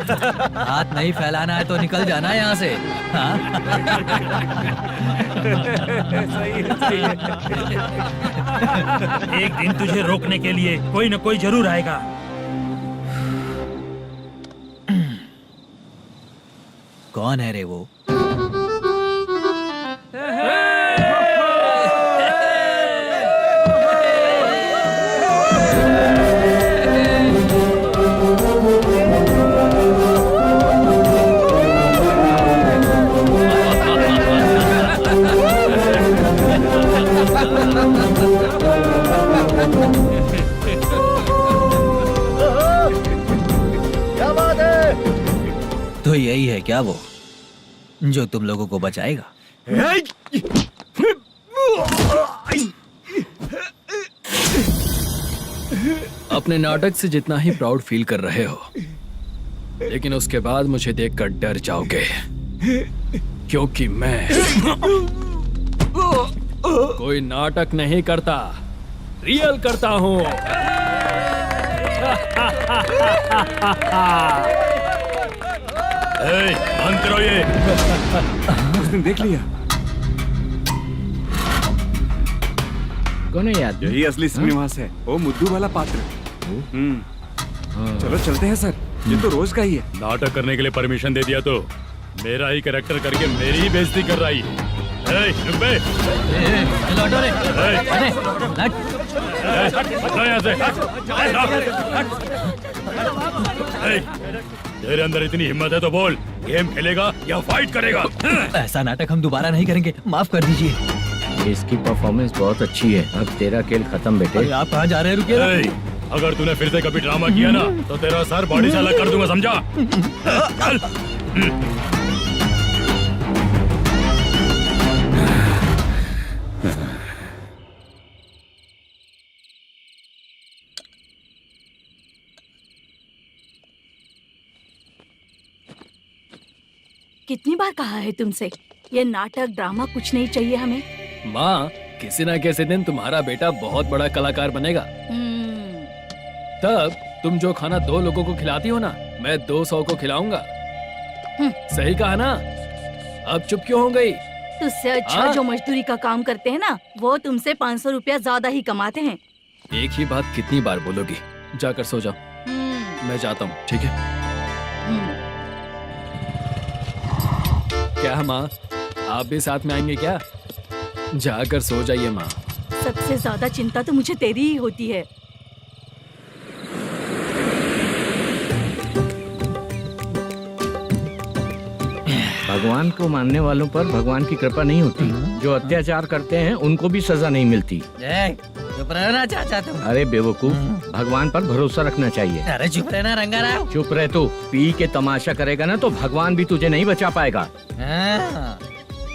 हाथ नहीं फैलाना है तो निकल जाना है यहाँ से। हाँ? सही है। एक दिन तुझे रोकने के लिए कोई न कोई जरूर आएगा। कौन है रे वो? क्या बात है? तो यही है क्या वो जो तुम लोगों को बचाएगा? अपने नाटक से जितना ही प्राउड फील कर रहे हो, लेकिन उसके बाद मुझे देखकर डर जाओगे, क्योंकि मैं कोई नाटक नहीं करता, रियल करता हूँ। बंद करो ये। उसने देख लिया। कौन है याद? यही असली श्रीनिवास है, वो मुद्दू वाला पात्र। चलो चलते हैं सर, ये तो रोज का ही है। नाटक करने के लिए परमिशन दे दिया तो मेरा ही कैरेक्टर करके मेरी ही बेइज्जती कर रही है। रुक बे। लौटो रे। हटो यहाँ से। तेरे अंदर इतनी हिम्मत है तो बोल, गेम खेलेगा या फाइट करेगा? ऐसा नाटक हम दोबारा नहीं करेंगे, माफ कर दीजिए। इसकी परफॉर्मेंस बहुत अच्छी है। अब तेरा खेल खत्म बेटे। अरे आप कहाँ जा रहे हैं? रुकिए ना। अगर तूने फिर से कभी ड्रामा किया ना तो तेरा सर बॉडी से अलग कर दूंगा, समझा? चल। कितनी बार कहा है तुमसे, ये नाटक ड्रामा कुछ नहीं चाहिए हमें। माँ, किसी न किसी दिन तुम्हारा बेटा बहुत बड़ा कलाकार बनेगा। तब तुम जो खाना 2 लोगों को खिलाती हो ना, मैं 200 को खिलाऊंगा। सही कहा ना? अब चुप क्यों हो गई? तुझसे अच्छा जो मजदूरी का काम करते हैं ना, वो तुमसे 500 रुपया ज्यादा ही कमाते हैं। एक ही बात कितनी बार बोलोगी? जाकर सो जाओ। मैं जाता हूँ, ठीक है? क्या माँ, आप भी साथ में आएंगे क्या? जाकर सो जाइए माँ। सबसे ज्यादा चिंता तो मुझे तेरी ही होती है। भगवान को मानने वालों पर भगवान की कृपा नहीं होती। जो अत्याचार करते हैं उनको भी सजा नहीं मिलती। चुप रहना चाचा तुम। अरे बेवकूफ, भगवान पर भरोसा रखना चाहिए। अरे चुप रहना रंगाराव। चुप रह तू। पी के तमाशा करेगा ना तो भगवान भी तुझे नहीं बचा पाएगा।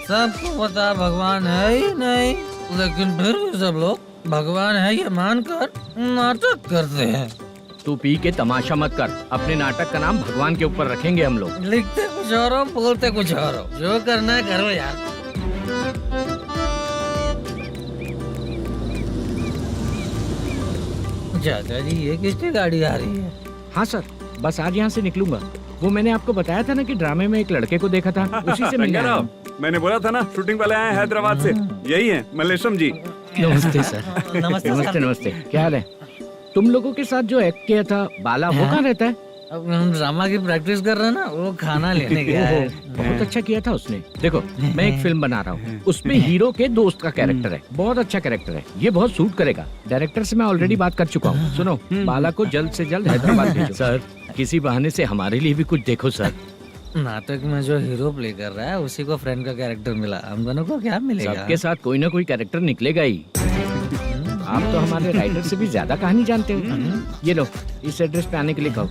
सबको पता भगवान है ही नहीं, लेकिन फिर भी सब लोग भगवान है ये मानकर नाटक करते हैं। तू पी के तमाशा मत कर। अपने नाटक का नाम भगवान के ऊपर रखेंगे हम लोग। लिखते कुछ और हो, बोलते कुछ और हो, जो करना है करो यार। चाचा जी, ये किसकी गाड़ी आ रही है? हाँ सर, बस आज यहाँ से निकलूंगा। वो मैंने आपको बताया था ना कि ड्रामे में एक लड़के को देखा था, उसी से मिलने आया हूँ। मैंने बोला था ना, शूटिंग वाले आए हैं हैदराबाद से। यही है मल्लेश्वरम जी। नमस्ते सर। नमस्ते नमस्ते नमस्ते। क्या हाल है? तुम लोगों के साथ जो एक्ट किया था बाला, वो कहाँ रहता है? अब हम ड्रामा की प्रैक्टिस कर रहे हैं ना, वो खाना लेने गया है। बहुत अच्छा किया था उसने। देखो, मैं एक फिल्म बना रहा हूँ, उसमें हीरो के दोस्त का कैरेक्टर है। बहुत अच्छा कैरेक्टर है, ये बहुत सूट करेगा। डायरेक्टर से मैं ऑलरेडी बात कर चुका हूँ। सुनो, बाला को जल्द से जल्द हैदराबाद भेजो। सर, किसी बहाने से हमारे लिए भी कुछ देखो सर। नाटक में जो हीरो प्ले कर रहा है उसी को फ्रेंड का कैरेक्टर मिला, हम दोनों को क्या मिलेगा? सबके साथ कोई ना कोई कैरेक्टर निकलेगा ही। आप तो हमारे राइटर से भी ज्यादा कहानी जानते हो। ये लो, इस एड्रेस पे आने के लिए कहो।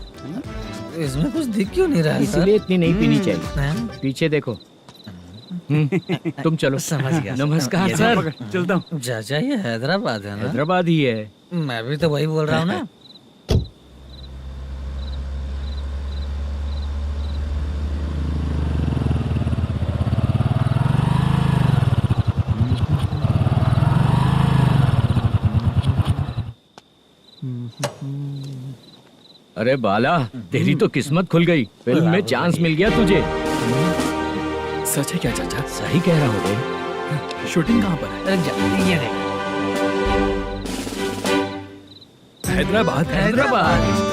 इसमें कुछ दिख क्यों नहीं रहा? इसलिए इतनी नहीं पीनी चाहिए। पीछे देखो। तुम चलो। समझ गया। नमस्कार सर। चलता हूँ। चाचा, ये हैदराबाद है ना? हैदराबाद ही है। मैं भी तो वही बोल रहा हूँ ना। अरे बाला, तेरी तो किस्मत खुल गई, फिल्म में चांस मिल गया तुझे। सच है क्या चाचा? सही कह रहा हूँ भाई। शूटिंग कहाँ पर है? रुक जा, ये देख। हैदराबाद। हैदराबाद।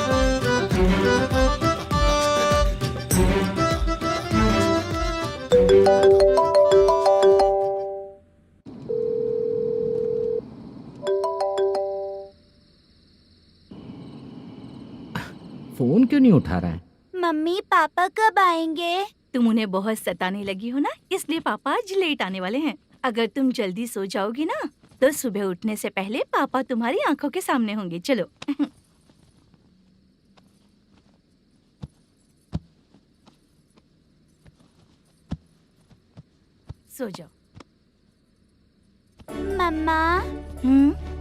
फोन क्यों नहीं उठा रहा है? मम्मी पापा कब आएंगे? तुम उन्हें बहुत सताने लगी हो ना, इसलिए पापा आज लेट आने वाले हैं। अगर तुम जल्दी सो जाओगी ना तो सुबह उठने से पहले पापा तुम्हारी आंखों के सामने होंगे। चलो। सो जाओ। मम्मा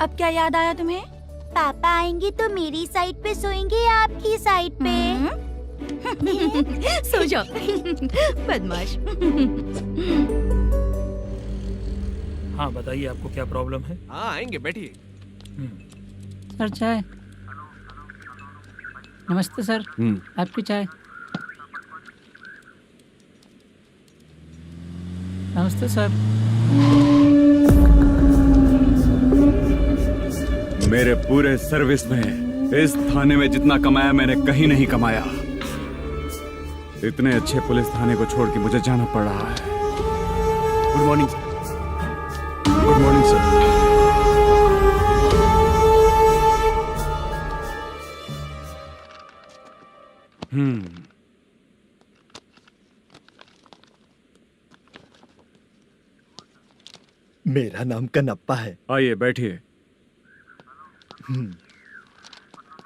अब क्या याद आया तुम्हें? पापा आएंगे तो मेरी साइड पे सोएंगे या आपकी साइड पे? सो जाओ। बदमाश। हाँ बताइए, आपको क्या प्रॉब्लम है? हाँ आएंगे, बैठिए। सर चाय। नमस्ते सर, आपकी चाय। नमस्ते सर। मेरे पूरे सर्विस में इस थाने में जितना कमाया मैंने कहीं नहीं कमाया। इतने अच्छे पुलिस थाने को छोड़ के मुझे जाना पड़ रहा है। Good morning sir. Good morning sir. मेरा नाम कनप्पा है। आइए बैठिए।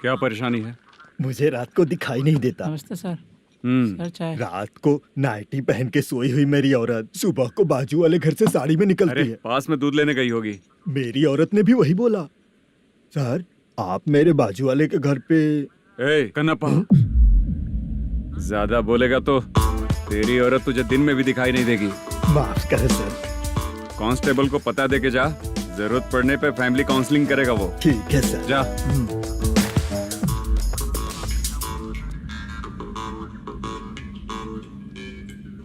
क्या परेशानी है? मुझे रात को दिखाई नहीं देता। नमस्ते सर। सर चाय। रात को नाइटी पहन के सोई हुई मेरी औरत सुबह को बाजू वाले घर से साड़ी में निकलती अरे है। पास में दूध लेने गई होगी। मेरी औरत ने भी वही बोला। सर आप मेरे बाजू वाले के घर पे। ए कन्नप्पा, ज्यादा बोलेगा तो तेरी औरत तुझे दिन में भी दिखाई नहीं देगी। माफ करें सर। कांस्टेबल को पता दे के जा, जरूरत पड़ने पे फैमिली काउंसलिंग करेगा वो। ठीक है सर। जा।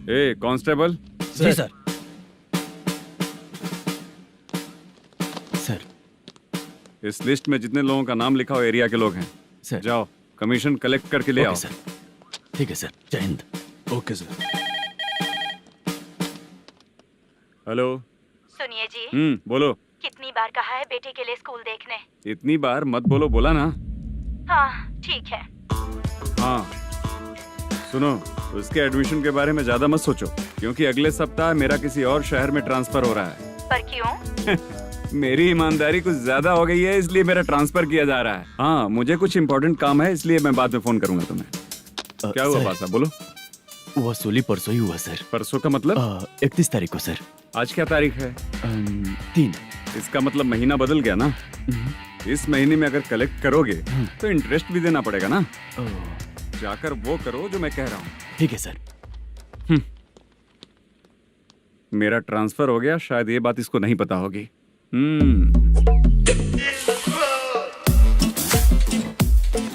ए कांस्टेबल। जी सर। सर। इस लिस्ट में जितने लोगों का नाम लिखा हो एरिया के लोग हैं। सर। जाओ कमीशन कलेक्ट करके ले आओ। सर। ठीक है सर। जय हिंद। Okay sir. हेलो। सुनिए जी, बोलो। कितनी बार कहा है बेटे के लिए स्कूल देखने? इतनी बार मत बोलो, बोला ना। हाँ ठीक है। हाँ सुनो, उसके एडमिशन के बारे में ज्यादा मत सोचो, क्योंकि अगले सप्ताह मेरा किसी और शहर में ट्रांसफर हो रहा है। पर क्यों? मेरी ईमानदारी कुछ ज्यादा हो गई है, इसलिए मेरा ट्रांसफर किया जा रहा है। हाँ मुझे कुछ इम्पोर्टेंट काम है, इसलिए मैं बाद में फोन करूंगा तुम्हें। क्या हुआ पासा, बोलो। वसूली परसों ही हुआ सर। परसों का मतलब? 31 तारीख को सर। आज क्या तारीख है? 3। इसका मतलब महीना बदल गया ना। इस महीने में अगर कलेक्ट करोगे तो इंटरेस्ट भी देना पड़ेगा ना। जाकर वो करो जो मैं कह रहा हूँ। ठीक है सर। मेरा ट्रांसफर हो गया, शायद ये बात इसको नहीं पता होगी।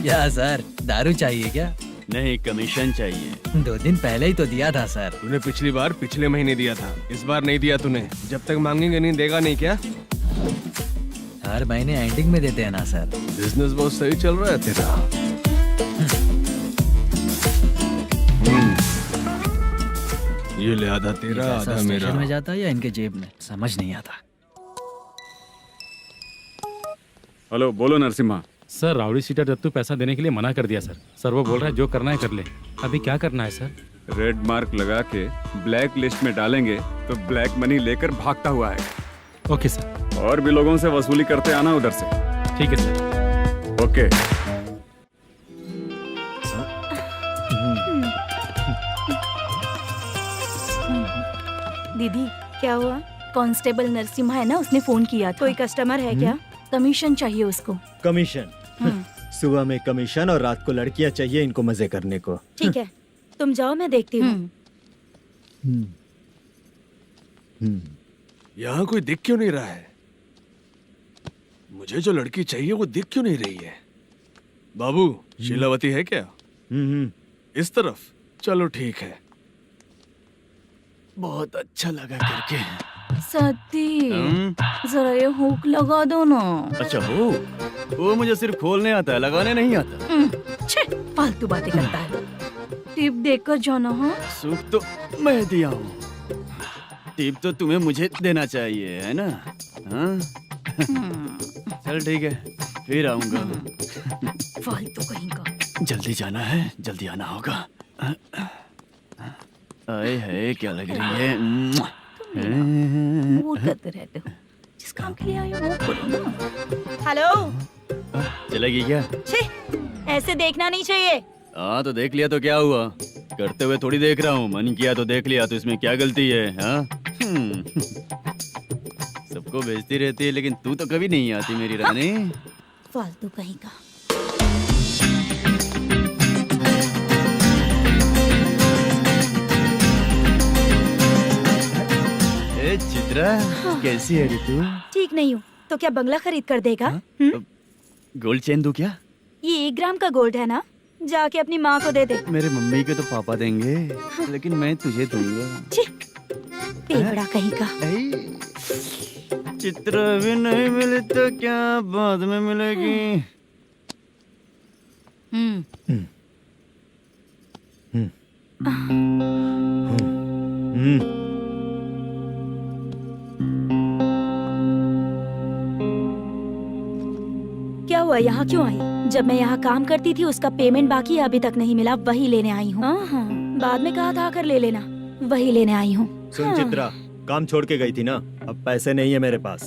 क्या सर, दारू चाहिए क्या? नहीं, कमीशन चाहिए। 2 दिन पहले ही तो दिया था सर। तूने पिछली बार पिछले महीने दिया था, इस बार नहीं दिया तूने। जब तक मांगेंगे नहीं देगा नहीं क्या? हर महीने एंडिंग में देते हैं ना सर। बिजनेस बहुत सही चल रहा है तेरा। ये ले आधा तेरा, पैसा आधा मेरा। स्टेशन में जाता है या इनके जेब में, समझ नहीं आता। हेलो, बोलो Narasimha. Sir rowdy seater Dattu पैसा देने के लिए मना कर दिया सर। सर वो बोल रहा है जो करना है कर ले। अभी क्या करना है सर? रेड मार्क लगा के ब्लैक लिस्ट में डालेंगे तो ब्लैक मनी लेकर भागता हुआ है। Okay sir. और भी लोगों से वसूली करते आना उधर से। ठीक है सर। ओके। दीदी क्या हुआ? कांस्टेबल नरसिम्हा है ना, उसने फोन किया था। कोई कस्टमर है क्या? कमीशन चाहिए उसको। कमीशन? सुबह में कमीशन और रात को लड़कियां चाहिए इनको मजे करने को। ठीक है, तुम जाओ, मैं देखती हूँ। यहाँ कोई दिख क्यों नहीं रहा है? मुझे जो लड़की चाहिए वो दिख क्यों नहीं रही है? बाबू शीलावती है क्या? हम्म। इस तरफ? चलो ठीक है। बहुत अच्छा लगा करके। सती जरा ये हुक लगा दो ना। अच्छा वो मुझे सिर्फ खोलने आता है, लगाने नहीं आता। छे, फालतू बातें करता है। टिप देकर जाना। हाँ सुख तो मैं दिया हूँ, टिप तो तुम्हें मुझे देना चाहिए, है ना? हाँ? चल ठीक है, फिर आऊंगा। फालतू कहीं का। जल्दी जाना है, जल्दी आना होगा। आए है क्या लग रही है। मूड करते रहते हो। जिस काम के लिए आए हो वो करो ना। हेलो। चलेगी क्या? छी, ऐसे देखना नहीं चाहिए। हाँ तो देख लिया तो क्या हुआ, करते हुए थोड़ी देख रहा हूँ। मन किया तो देख लिया, तो इसमें क्या गलती है? हाँ? सबको भेजती रहती है, लेकिन तू तो कभी नहीं आती मेरी रानी। फालतू कहीं का। ए चित्रा, कैसी है रे तू? ठीक नहीं हूँ तो क्या बंगला खरीद कर देगा? गोल्ड चेन दूं क्या? ये 1 ग्राम का गोल्ड है ना, जाके अपनी माँ को दे दे। मेरे मम्मी के तो पापा देंगे, लेकिन मैं तुझे दूंगा। छी, पेवड़ा कहीं का। चित्रा भी नहीं मिली तो क्या बाद में मिलेगी? क्या हुआ, यहाँ क्यों आई? जब मैं यहाँ काम करती थी उसका पेमेंट बाकी अभी तक नहीं मिला, वही लेने आई हूँ। बाद में कहा था आकर ले लेना, वही लेने आई हूँ। सुन चित्रा, काम छोड़ के गई थी ना, अब पैसे नहीं है मेरे पास।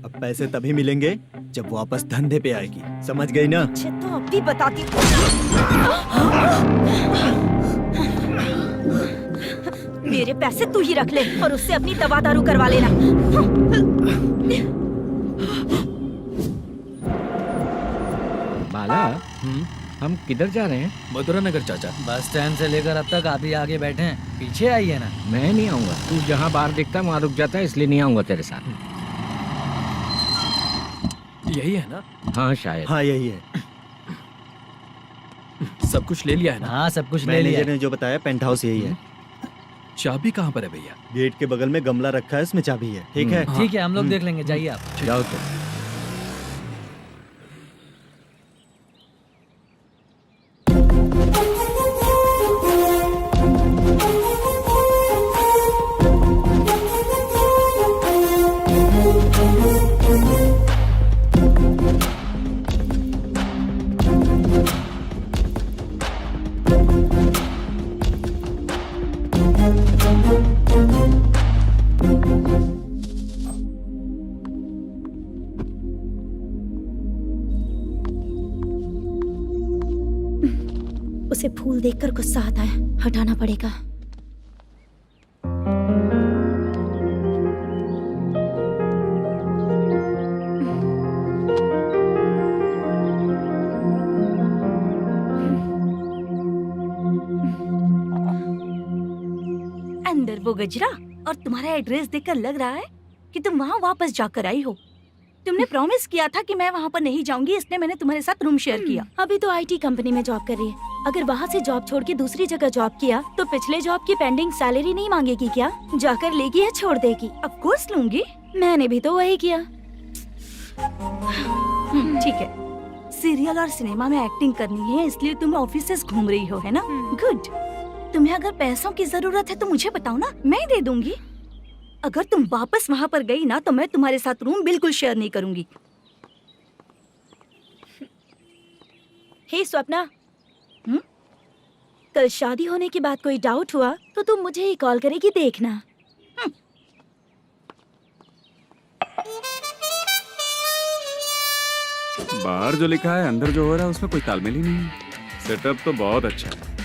अब पैसे तभी मिलेंगे जब वापस धंधे पे आएगी, समझ गई ना? अच्छा तो अब भी बताती। मेरे पैसे तू ही रख ले और उससे अपनी दवा दारू करवा लेना। बाला, हम किधर जा रहे हैं? मथुरा नगर चाचा। बस स्टैंड से लेकर अब तक आप ही आगे बैठे हैं, पीछे आइए ना। मैं नहीं आऊंगा, तू जहाँ बाहर दिखता वहाँ रुक जाता है, इसलिए नहीं आऊंगा तेरे साथ। यही है ना? हाँ शायद। हाँ यही है। सब कुछ ले लिया है ना? हाँ सब कुछ ले लिया। मैनेजर ने जो बताया पेंट हाउस यही है। चाबी कहाँ पर है भैया? गेट के बगल में गमला रखा है, इसमें चाबी है। ठीक है? ठीक है, हम लोग देख लेंगे, जाइए आप। जाओ तो। उसे फूल देखकर गुस्सा आता है, हटाना पड़ेगा। अंदर वो गजरा और तुम्हारा एड्रेस देखकर लग रहा है कि तुम वहाँ वापस जाकर आई हो। तुमने प्रॉमिस किया था कि मैं वहाँ पर नहीं जाऊंगी, इसलिए मैंने तुम्हारे साथ रूम शेयर किया। अभी तो आईटी कंपनी में जॉब कर रही है। अगर वहाँ से जॉब छोड़ के दूसरी जगह जॉब किया तो पिछले जॉब की पेंडिंग सैलरी नहीं मांगेगी क्या? जाकर लेगी या छोड़ देगी? ऑफ कोर्स लूंगी। मैंने भी तो वही किया। ठीक है, सीरियल और सिनेमा में एक्टिंग करनी है, इसलिए तुम ऑफिसेस घूम रही हो, है ना? गुड। तुम्हें अगर पैसों की जरूरत है तो मुझे बताओ ना, मैं दे दूंगी। अगर तुम वापस वहाँ पर गई ना तो मैं तुम्हारे साथ रूम बिल्कुल शेयर नहीं करूंगी। हे स्वप्ना, कल शादी होने की बात कोई डाउट हुआ तो तुम मुझे ही कॉल करेगी, देखना। बाहर जो लिखा है अंदर जो हो रहा है उसमें कोई तालमेल ही नहीं है। सेटअप तो बहुत अच्छा है।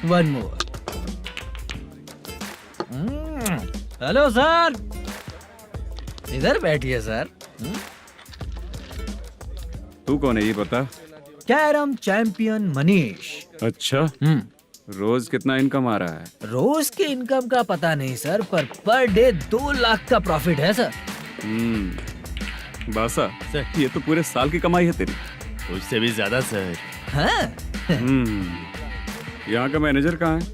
One more. हेलो सर, इधर बैठिए सर। तू कौन है ये बता? Carrom champion Manish. अच्छा, रोज कितना इनकम आ रहा है? रोज के इनकम का पता नहीं सर, पर डे 2 लाख का प्रॉफिट है सर। बासा ये तो पूरे साल की कमाई है तेरी। उससे भी ज्यादा सर। हाँ? यहाँ का मैनेजर कहाँ है?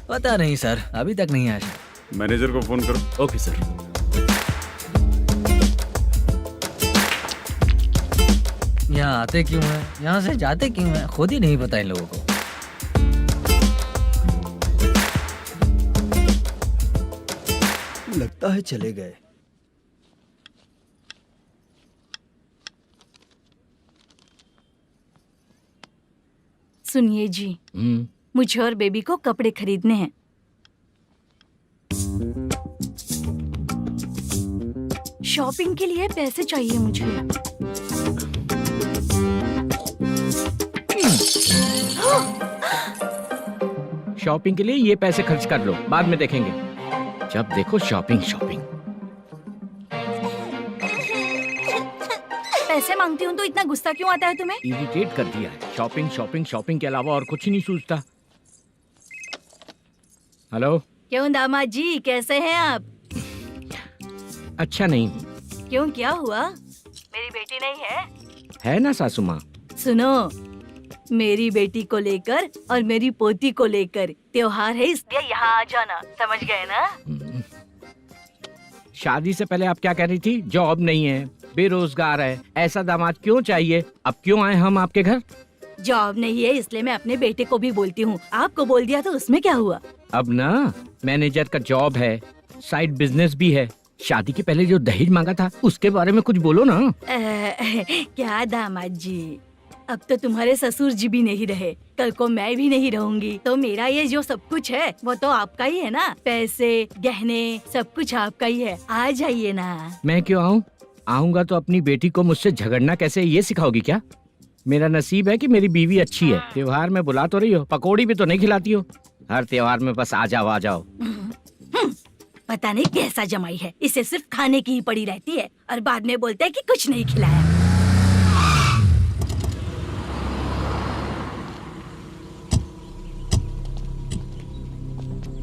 पता नहीं सर, अभी तक नहीं आया। मैनेजर को फोन करो। Okay sir. यहाँ आते क्यों हैं, यहाँ से जाते क्यों हैं, खुद ही नहीं पता इन लोगों को। लगता है चले गए। सुनिए जी, मुझे और बेबी को कपड़े खरीदने हैं। शॉपिंग के लिए पैसे चाहिए मुझे। शॉपिंग के लिए ये पैसे खर्च कर लो, बाद में देखेंगे। जब देखो शॉपिंग शॉपिंग। पैसे मांगती हूँ तो इतना गुस्सा क्यों आता है तुम्हें? इरिटेट कर दिया है। शॉपिंग शॉपिंग शॉपिंग के अलावा और कुछ नहीं सूझता। हेलो। क्यों दामाद जी, कैसे हैं आप? अच्छा नहीं। क्यों, क्या हुआ? मेरी बेटी नहीं है? है ना सासू माँ। सुनो, मेरी बेटी को लेकर और मेरी पोती को लेकर त्योहार है, इसलिए यहाँ आ जाना, समझ गए ना? शादी से पहले आप क्या कह रही थी? जॉब नहीं है, बेरोजगार है, ऐसा दामाद क्यों चाहिए? अब क्यों आए हम आपके घर? जॉब नहीं है इसलिए मैं अपने बेटे को भी बोलती हूँ। आपको बोल दिया तो उसमें क्या हुआ? अब ना मैनेजर का जॉब है, साइड बिजनेस भी है। शादी के पहले जो दहेज मांगा था उसके बारे में कुछ बोलो ना। क्या दामाद जी, अब तो तुम्हारे ससुर जी भी नहीं रहे, कल को मैं भी नहीं रहूंगी, तो मेरा ये जो सब कुछ है वो तो आपका ही है ना। पैसे, गहने, सब कुछ आपका ही है। आ जाइए ना। मैं क्यों आऊँ? आऊंगा तो अपनी बेटी को मुझसे झगड़ना कैसे ये सिखाओगी क्या? मेरा नसीब है कि मेरी बीवी अच्छी है। त्योहार में बुला तो रही हो, पकौड़ी भी तो नहीं खिलाती हो। हर त्योहार में बस आ जाओ आ जाओ। पता नहीं कैसा जमाई है, इसे सिर्फ खाने की ही पड़ी रहती है और बाद में बोलते हैं कि कुछ नहीं खिलाया।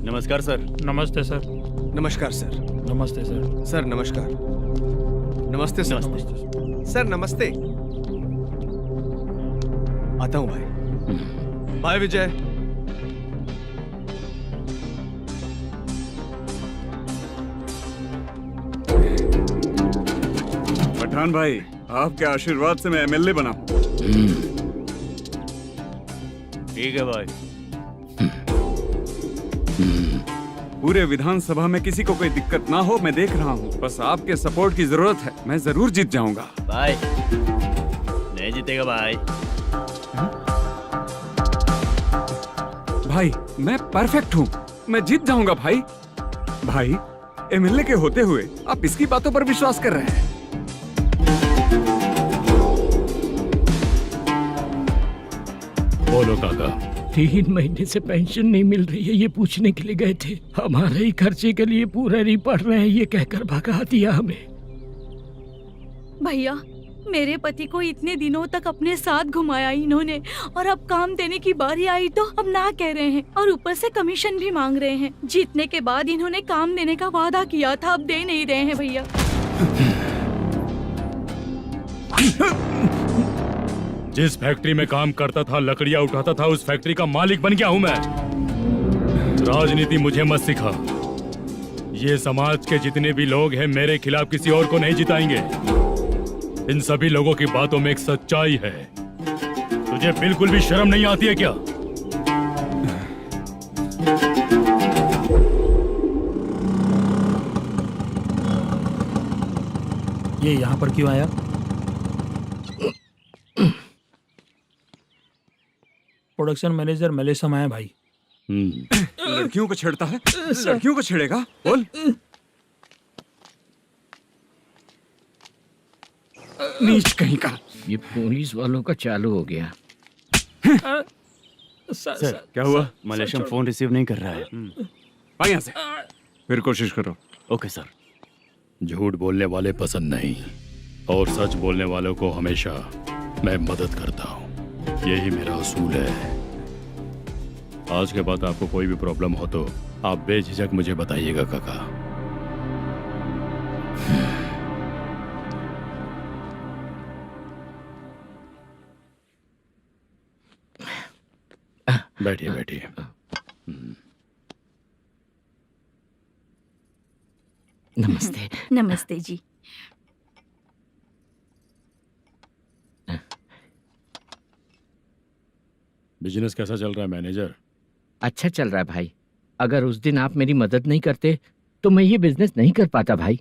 नमस्कार सर। नमस्ते सर। नमस्कार सर। नमस्ते सर। सर नमस्कार। नमस्ते सर। सर नमस्ते। आता हूँ भाई। बाय विजय। पठान भाई, आपके आशीर्वाद से मैं एमएलए बना हूँ। ठीक है भाई। पूरे विधानसभा में किसी को कोई दिक्कत ना हो, मैं देख रहा हूँ। बस आपके सपोर्ट की जरूरत है, मैं जरूर जीत जाऊंगा। भाई नहीं जीतेगा भाई। भाई मैं परफेक्ट हूँ, मैं जीत जाऊंगा भाई। भाई एमएलए के होते हुए आप इसकी बातों पर विश्वास कर रहे हैं? बोलो काका। 3 महीने से पेंशन नहीं मिल रही है, ये पूछने के लिए गए थे। हमारे ही खर्चे के लिए पूरा नहीं पड़ रहे हैं, ये कहकर भगा दिया हमें। भैया, मेरे पति को इतने दिनों तक अपने साथ घुमाया इन्होंने, और अब काम देने की बारी आई तो अब ना कह रहे हैं और ऊपर से कमीशन भी मांग रहे हैं। जीतने के बाद इन्होंने काम देने का वादा किया था, अब दे नहीं रहे हैं भैया। जिस फैक्ट्री में काम करता था, लकड़ियां उठाता था, उस फैक्ट्री का मालिक बन गया हूं मैं। राजनीति मुझे मत सिखा। ये समाज के जितने भी लोग हैं मेरे खिलाफ किसी और को नहीं जिताएंगे। इन सभी लोगों की बातों में एक सच्चाई है। तुझे बिल्कुल भी शर्म नहीं आती है क्या? ये यहाँ पर क्यों आया? प्रोडक्शन मैनेजर मलेशम आया भाई। लड़कियों को छेड़ता है, लड़कियों को छेड़ेगा? बोल। नीच कहीं का। ये पुलिस वालों का चालू हो गया। सर क्या हुआ? मलेशियन फोन रिसीव नहीं कर रहा है। भाई यहाँ से फिर कोशिश करो। Okay sir. झूठ बोलने वाले पसंद नहीं, और सच बोलने वालों को हमेशा मैं मदद करता हूँ। यही मेरा असूल है। आज के बाद आपको कोई भी प्रॉब्लम हो तो आप बेझिझक मुझे बताइएगा काका। बैठिए बैठिए। नमस्ते। नमस्ते जी। बिजनेस कैसा चल रहा है मैनेजर? अच्छा चल रहा है भाई। अगर उस दिन आप मेरी मदद नहीं करते तो मैं ये बिजनेस नहीं कर पाता भाई।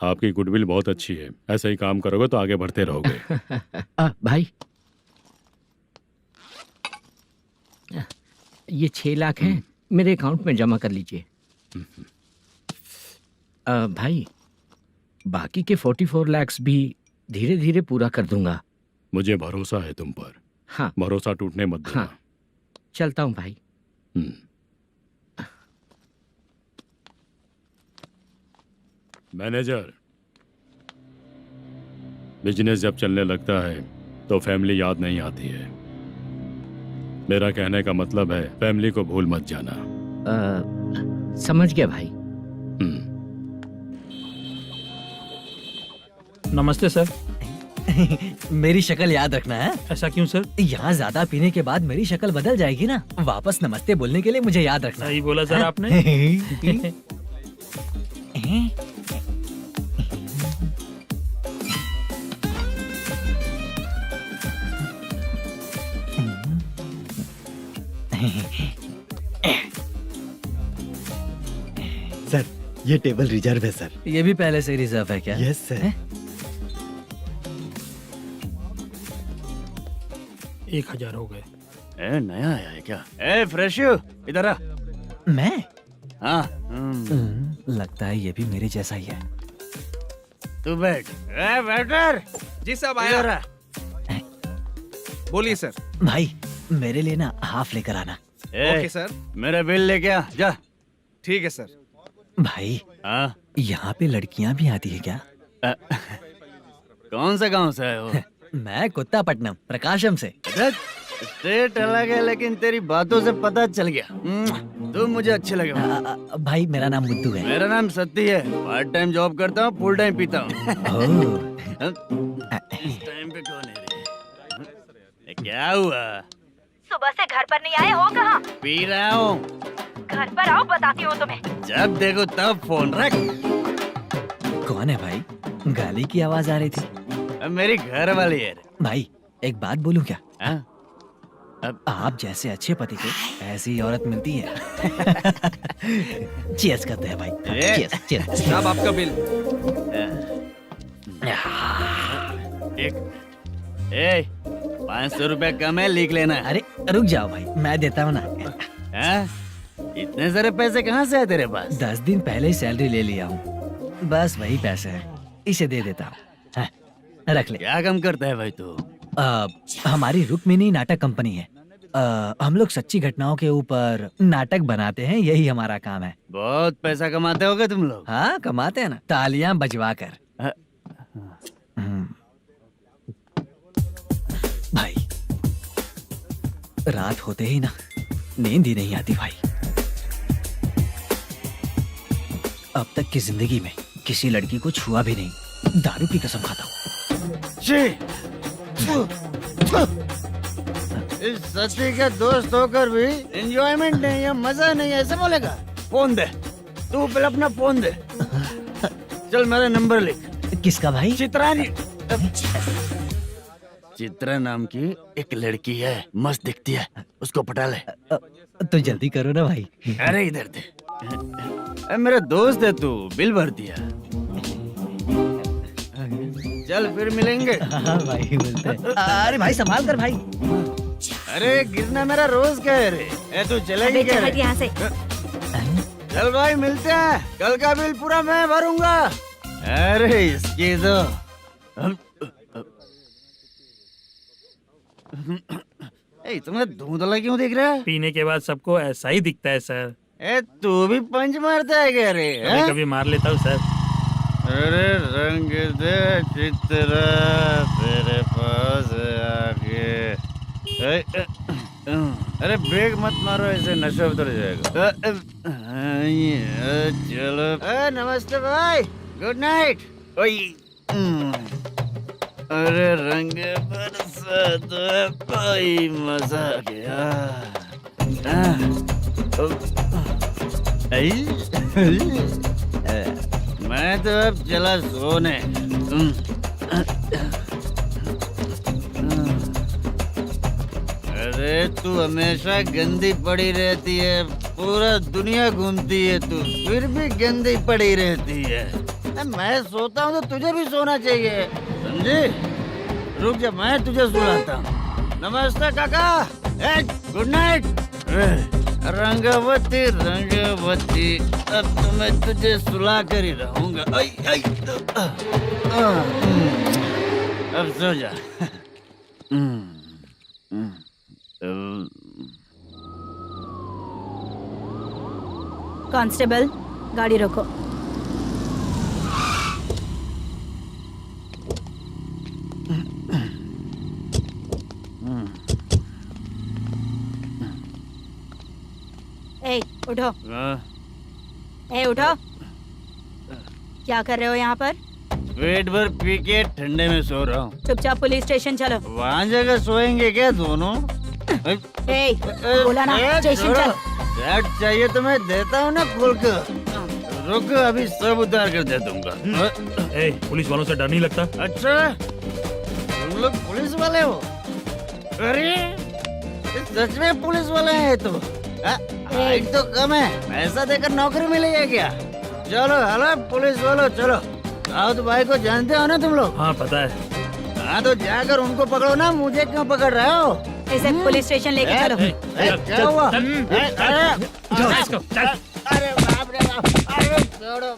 आपकी गुडविल बहुत अच्छी है, ऐसा ही काम करोगे तो आगे बढ़ते रहोगे। भाई ये 6 लाख हैं, मेरे अकाउंट में जमा कर लीजिए। भाई बाकी के 44 लाख भी धीरे धीरे पूरा कर दूंगा। मुझे भरोसा है तुम पर। हाँ भरोसा टूटने मत देना। हाँ चलता हूँ भाई। मैनेजर, बिजनेस जब चलने लगता है तो फैमिली याद नहीं आती है। मेरा कहने का मतलब है फैमिली को भूल मत जाना। समझ गया भाई। नमस्ते सर। मेरी शक्ल याद रखना है। ऐसा क्यों सर? यहाँ ज्यादा पीने के बाद मेरी शक्ल बदल जाएगी ना। वापस नमस्ते बोलने के लिए मुझे याद रखना। सही बोला सर आपने। सर ये टेबल रिजर्व है सर। ये भी पहले से रिजर्व है क्या? Yes sir. 1000 हो गए। ए नया आया है क्या? ए फ्रेश इधर आ। मैं? हाँ लगता है ये भी मेरे जैसा ही है। तू बैठ। ए वेटर। जी साहब आया। बोलिए सर। भाई मेरे लिए ना हाफ लेकर आना। Okay sir. मेरा बिल लेके आ जा। ठीक है सर। भाई हाँ यहाँ पे लड़कियाँ भी आती है क्या? कौन सा गांव से है वो? मैं कुत्तापट्टनम प्रकाशम से। स्टेट अलग है लेकिन तेरी बातों से पता चल गया। तू मुझे अच्छे लगे। भाई मेरा नाम मुद्दू है। मेरा नाम सत्ती है। पार्ट टाइम जॉब करता हूँ, फुल टाइम पीता हूँ। इस टाइम पे कौन है रे? क्या हुआ? सुबह से घर पर नहीं आए हो? कहाँ? पी रहा हूँ। घर पर आओ, बताती हूँ तुम्हें। जब देखो तब फोन रख। कौन है भाई? गाली की आवाज आ रही थी। मेरी घर वाली है। भाई एक बात बोलूं क्या? अब आप जैसे अच्छे पति को ऐसी औरत मिलती है। चीयर्स करते हैं भाई। Cheers cheers. साहब आपका बिल। एक 500 रुपया कम है, लिख लेना। अरे रुक जाओ भाई, मैं देता हूँ ना। इतने सारे पैसे कहाँ से है तेरे पास? 10 दिन पहले ही सैलरी ले लिया हूँ, बस वही पैसे हैं, इसे दे देता हूँ। रख ले। क्या काम करता है भाई तू? हमारी रुक्मिनी नाटक कंपनी है। हम लोग सच्ची घटनाओं के ऊपर नाटक बनाते हैं, यही हमारा काम है। बहुत पैसा कमाते होगे तुम लोग। हाँ कमाते हैं ना, तालियां बजवा कर। भाई रात होते ही ना नींद ही नहीं आती भाई। अब तक की जिंदगी में किसी लड़की को छुआ भी नहीं, दारू की कसम खाता हूँ। इस सच्ची के दोस्त होकर भी एंजॉयमेंट नहीं है, मजा नहीं है, ऐसे बोलेगा? फोन दे, तू पहले अपना फोन दे। चल मेरा नंबर लिख। किसका भाई? चित्रानी। चित्रा नाम की एक लड़की है, मस्त दिखती है, उसको पटा ले। तो जल्दी करो ना भाई। अरे इधर दे। मेरा दोस्त है तू, बिल भर दिया। चल फिर मिलेंगे। हाँ भाई मिलते हैं। अरे भाई संभाल कर भाई। अरे गिरना मेरा रोज का है रे। तू चलेगी क्या रे? यहाँ से। चल भाई मिलते हैं, कल का बिल पूरा मैं भरूंगा। अरे इसकी तो तुम्हें धुंधला क्यों दिख रहा है? पीने के बाद सबको ऐसा ही दिखता है सर। तू भी पंच मारता है क्या रे? कभी कभी मार लेता हूँ सर। अरे रंग दे चित्रा तेरे पास आके। अरे ब्रेक मत मारो, ऐसे नशा उतर जाएगा। चलो। नमस्ते भाई, गुड नाइट। अरे रंग बरसात भाई, मजा आ गया। मैं तो अब चला सोने। अरे तू हमेशा गंदी पड़ी रहती है, पूरा दुनिया घूमती है तू, फिर भी गंदी पड़ी रहती है। मैं सोता हूँ तो तुझे भी सोना चाहिए, समझे? रुक जा, मैं तुझे सुलाता हूँ। नमस्ते काका, गुड नाइट। रंगवती रंगवती, अब तो मैं तुझे सुला कर ही रहूंगा। अब सो जा। कांस्टेबल, गाड़ी रोको। ए, उठो। ए, उठो। क्या कर रहे हो यहाँ पर? पेट भर पी के ठंडे में सो रहा हूँ। चुपचाप पुलिस स्टेशन चलो। वहाँ जगह सोएंगे क्या दोनों? ए, बोला ना, स्टेशन चल। शर्ट चाहिए तो मैं देता हूँ ना खोल कर। रुक, अभी सब उतार कर दे दूंगा। पुलिस वालों से डर नहीं लगता? अच्छा, तुम लोग पुलिस वाले हो? अरे सच में पुलिस वाले हैं तो? हाइट तो कम है, पैसा देकर नौकरी मिलेगी क्या? चलो हेलो पुलिस वालों, चलो। राउत भाई को जानते हो ना तुम लोग? हाँ पता है। हाँ तो जाकर उनको पकड़ो ना, मुझे क्यों पकड़ रहे हो? इसे पुलिस स्टेशन लेके चलो। क्या हुआ? चल। अरे बाप रे बाप, अरे छोड़ो।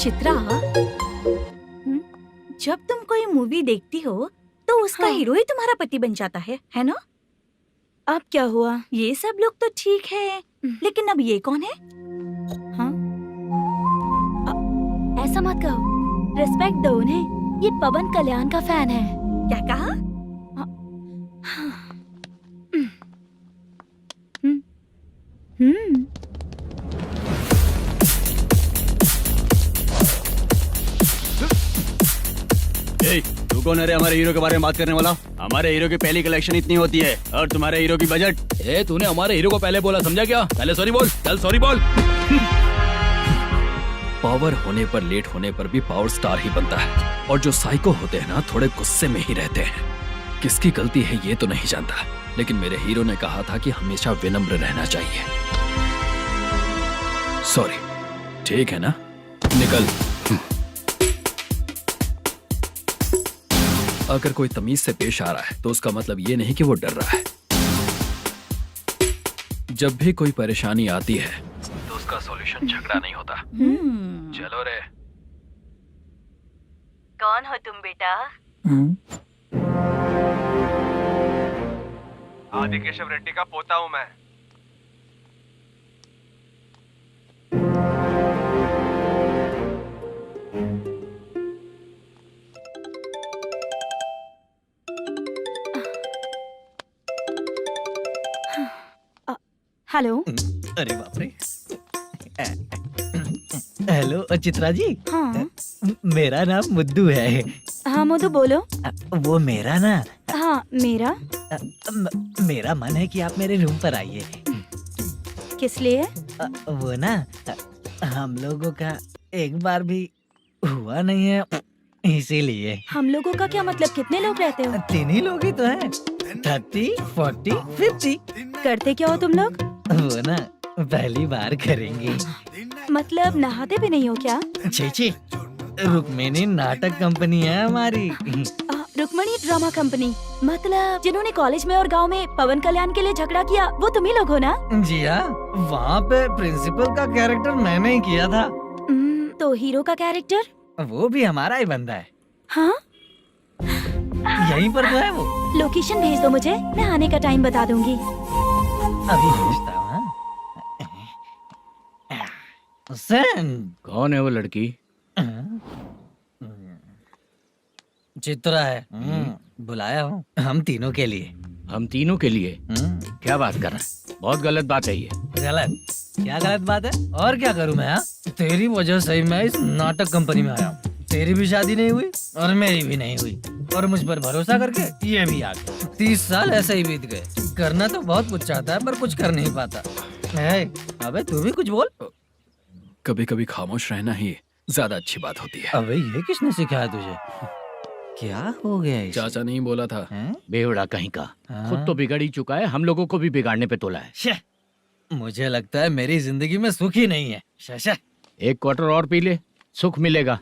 चित्रा, जब तुम कोई मूवी देखती हो तो उसका हीरो ही तुम्हारा पति बन जाता है ना? अब क्या हुआ? ये सब लोग तो ठीक है, लेकिन अब ये कौन है? हाँ? ऐसा मत कहो, रिस्पेक्ट दो उन्हें। ये पवन कल्याण का फैन है। क्या कहा? तू कौन है रे हमारे हीरो के बारे में बात करने वाला? हमारे हीरो की पहली कलेक्शन इतनी होती है और तुम्हारे हीरो की बजट। तूने हमारे हीरो को पहले बोला, समझा क्या? पहले सॉरी बोल, चल सॉरी बोल। पावर होने पर, लेट होने पर भी पावर स्टार ही बनता है। और जो साइको होते हैं ना, थोड़े गुस्से में ही रहते हैं। किसकी गलती है ये तो नहीं जानता, लेकिन मेरे हीरो ने कहा था कि हमेशा विनम्र रहना चाहिए। सॉरी, ठीक है ना? निकल। अगर कोई तमीज से पेश आ रहा है तो उसका मतलब ये नहीं कि वो डर रहा है। जब भी कोई परेशानी आती है तो उसका सॉल्यूशन झगड़ा नहीं होता। चलो रे। कौन हो तुम बेटा? आदि केशव रेड्डी का पोता हूँ मैं। हेलो। अरे बाप रे। हेलो चित्रा जी। हाँ। मेरा नाम मुद्दू है। हाँ मधु, बोलो। वो मेरा ना। हाँ मेरा। मेरा मन है कि आप मेरे रूम पर आइए। किस लिए? वो ना, हम लोगों का एक बार भी हुआ नहीं है, इसीलिए। हम लोगों का क्या मतलब? कितने लोग रहते हो? 3 ही लोग ही तो हैं। 30, 40, 50। करते क्या हो तुम लोग? वो ना पहली बार करेंगे। मतलब नहाते भी नहीं हो क्या? छी, रुक्मिणी नाटक कंपनी है हमारी। Rukmani drama company. मतलब जिन्होंने कॉलेज में और गांव में पवन कल्याण के लिए झगड़ा किया, वो तुम ही लोग हो ना? जी हाँ, वहाँ पे प्रिंसिपल का कैरेक्टर मैंने ही किया था। तो हीरो का कैरेक्टर? वो भी हमारा ही बंदा है। हाँ, यहीं पर तो है वो। लोकेशन भेज दो मुझे, मैं आने का टाइम बता दूंगी। अभी भेजता हूँ। कौन है वो लड़की? चित्रा है। बुलाया हूँ हम तीनों के लिए। हम तीनों के लिए? क्या बात कर रहा है? बहुत गलत बात है ये। गलत? क्या गलत बात है? और क्या करूँ मैं? तेरी वजह से ही मैं इस नाटक कंपनी में आया हूँ। तेरी भी शादी नहीं हुई और मेरी भी नहीं हुई, और मुझ पर भरोसा करके ये भी आ गया। 30 साल ऐसे ही बीत गए। करना तो बहुत कुछ चाहता है पर कुछ कर नहीं पाता। अबे तू भी कुछ बोल। कभी कभी खामोश रहना ही ज्यादा अच्छी बात होती है। अबे ये किसने सिखाया तुझे? क्या हो गया इसे? चाचा नहीं बोला था। बेवड़ा कहीं का। खुद तो बिगड़ ही चुका है, हम लोगों को भी बिगाड़ने पे तोला है। मुझे लगता है मेरी जिंदगी में सुख ही नहीं है। शशा, 1 क्वार्टर और पी ले, सुख मिलेगा।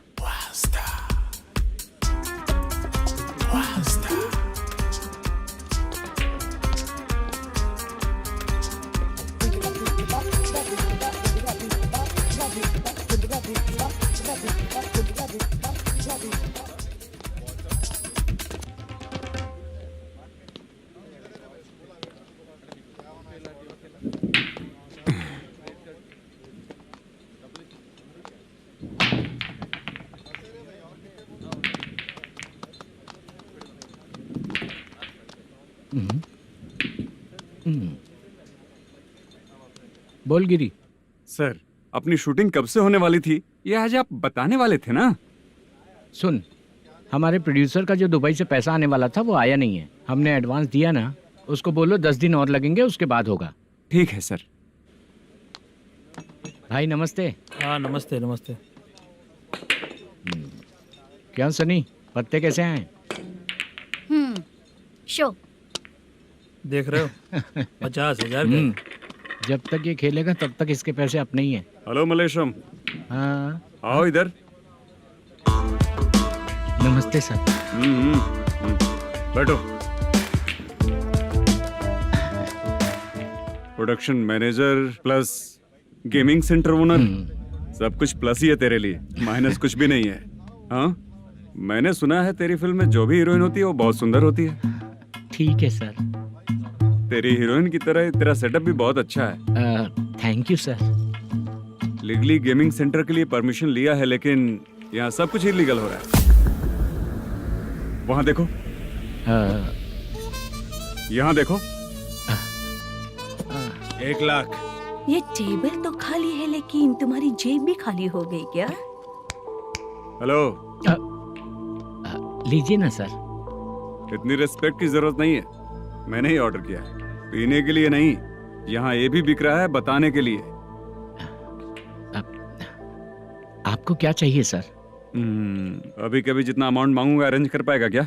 बोल गिरी। सर, अपनी शूटिंग कब से होने वाली थी ये आज आप बताने वाले थे ना? सुन, हमारे प्रोड्यूसर का जो दुबई से पैसा आने वाला था वो आया नहीं है। हमने एडवांस दिया ना, उसको बोलो 10 दिन और लगेंगे, उसके बाद होगा। ठीक है सर। भाई नमस्ते। हाँ नमस्ते नमस्ते। क्या सनी, पत्ते कैसे आए? शो देख रहे हो 50,000 का। जब तक ये खेलेगा तब तक इसके पैसे अपने ही हैं। हेलो मलेशम। हाँ, आओ इधर। नमस्ते सर। बैठो। Production manager plus gaming centre owner, सब कुछ प्लस ही है तेरे लिए, माइनस कुछ भी नहीं है। हाँ, मैंने सुना है तेरी फिल्म में जो भी हीरोइन होती है वो बहुत सुंदर होती है। ठीक है सर। तेरी हीरोइन की तरह तेरा सेटअप भी बहुत अच्छा है। Thank you sir. Legally gaming centre के लिए परमिशन लिया है, लेकिन यहाँ सब कुछ इलीगल हो रहा है। वहाँ देखो, यहाँ देखो। 1 लाख। ये टेबल तो खाली है लेकिन तुम्हारी जेब भी खाली हो गई क्या? हेलो। लीजिए ना सर। इतनी रिस्पेक्ट की जरूरत नहीं है, मैंने ही ऑर्डर किया है। पीने के लिए नहीं, यहाँ ये भी बिक रहा है बताने के लिए। आपको क्या चाहिए सर? अभी कभी जितना अमाउंट मांगूंगा अरेंज कर पाएगा क्या?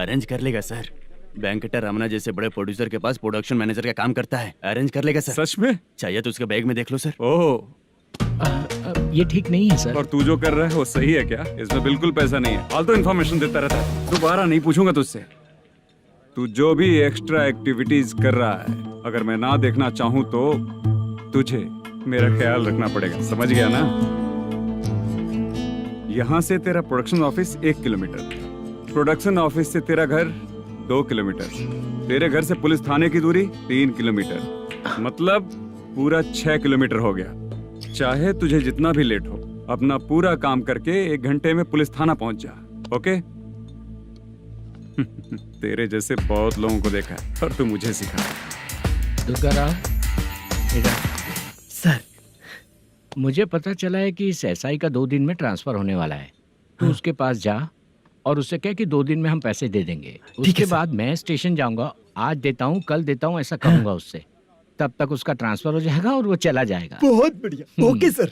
अरेंज कर लेगा सर। वेंकटर रमना जैसे बड़े प्रोड्यूसर के पास प्रोडक्शन मैनेजर का काम करता है, अरेंज कर लेगा सर। सच में? चाहिए तो उसके बैग में देख लो सर। ओह, ये ठीक नहीं है सर। और तू जो कर रहा है वो सही है क्या? इसमें बिल्कुल पैसा नहीं है, फालतू इन्फॉर्मेशन देता रहता है। दोबारा नहीं पूछूंगा तुझसे। तू जो भी एक्स्ट्रा एक्टिविटीज कर रहा है, अगर मैं ना देखना चाहूँ तो तुझे मेरा ख्याल रखना पड़ेगा, समझ गया ना? यहाँ से तेरा production office 1 kilometre, production office से तेरा घर 2 किलोमीटर, तेरे घर से पुलिस थाने की दूरी 3 किलोमीटर, मतलब पूरा 6 किलोमीटर हो गया। चाहे तुझे जितना भी लेट हो, अपना पूरा काम करके 1 घंटे में पुलिस थाना पहुंच जा, ओके? तेरे जैसे बहुत लोगों को देखा है और तू मुझे सिखा। सर, मुझे पता चला है कि इस एसआई का 2 दिन में ट्रांसफर होने वाला है। तो उसके पास जा और उससे कह कि 2 दिन में हम पैसे दे देंगे। उसके बाद मैं स्टेशन जाऊंगा, आज देता हूँ कल देता हूँ ऐसा कहूंगा उससे। तब तक उसका ट्रांसफर हो जाएगा और वो चला जाएगा। बहुत बढ़िया, ओके सर।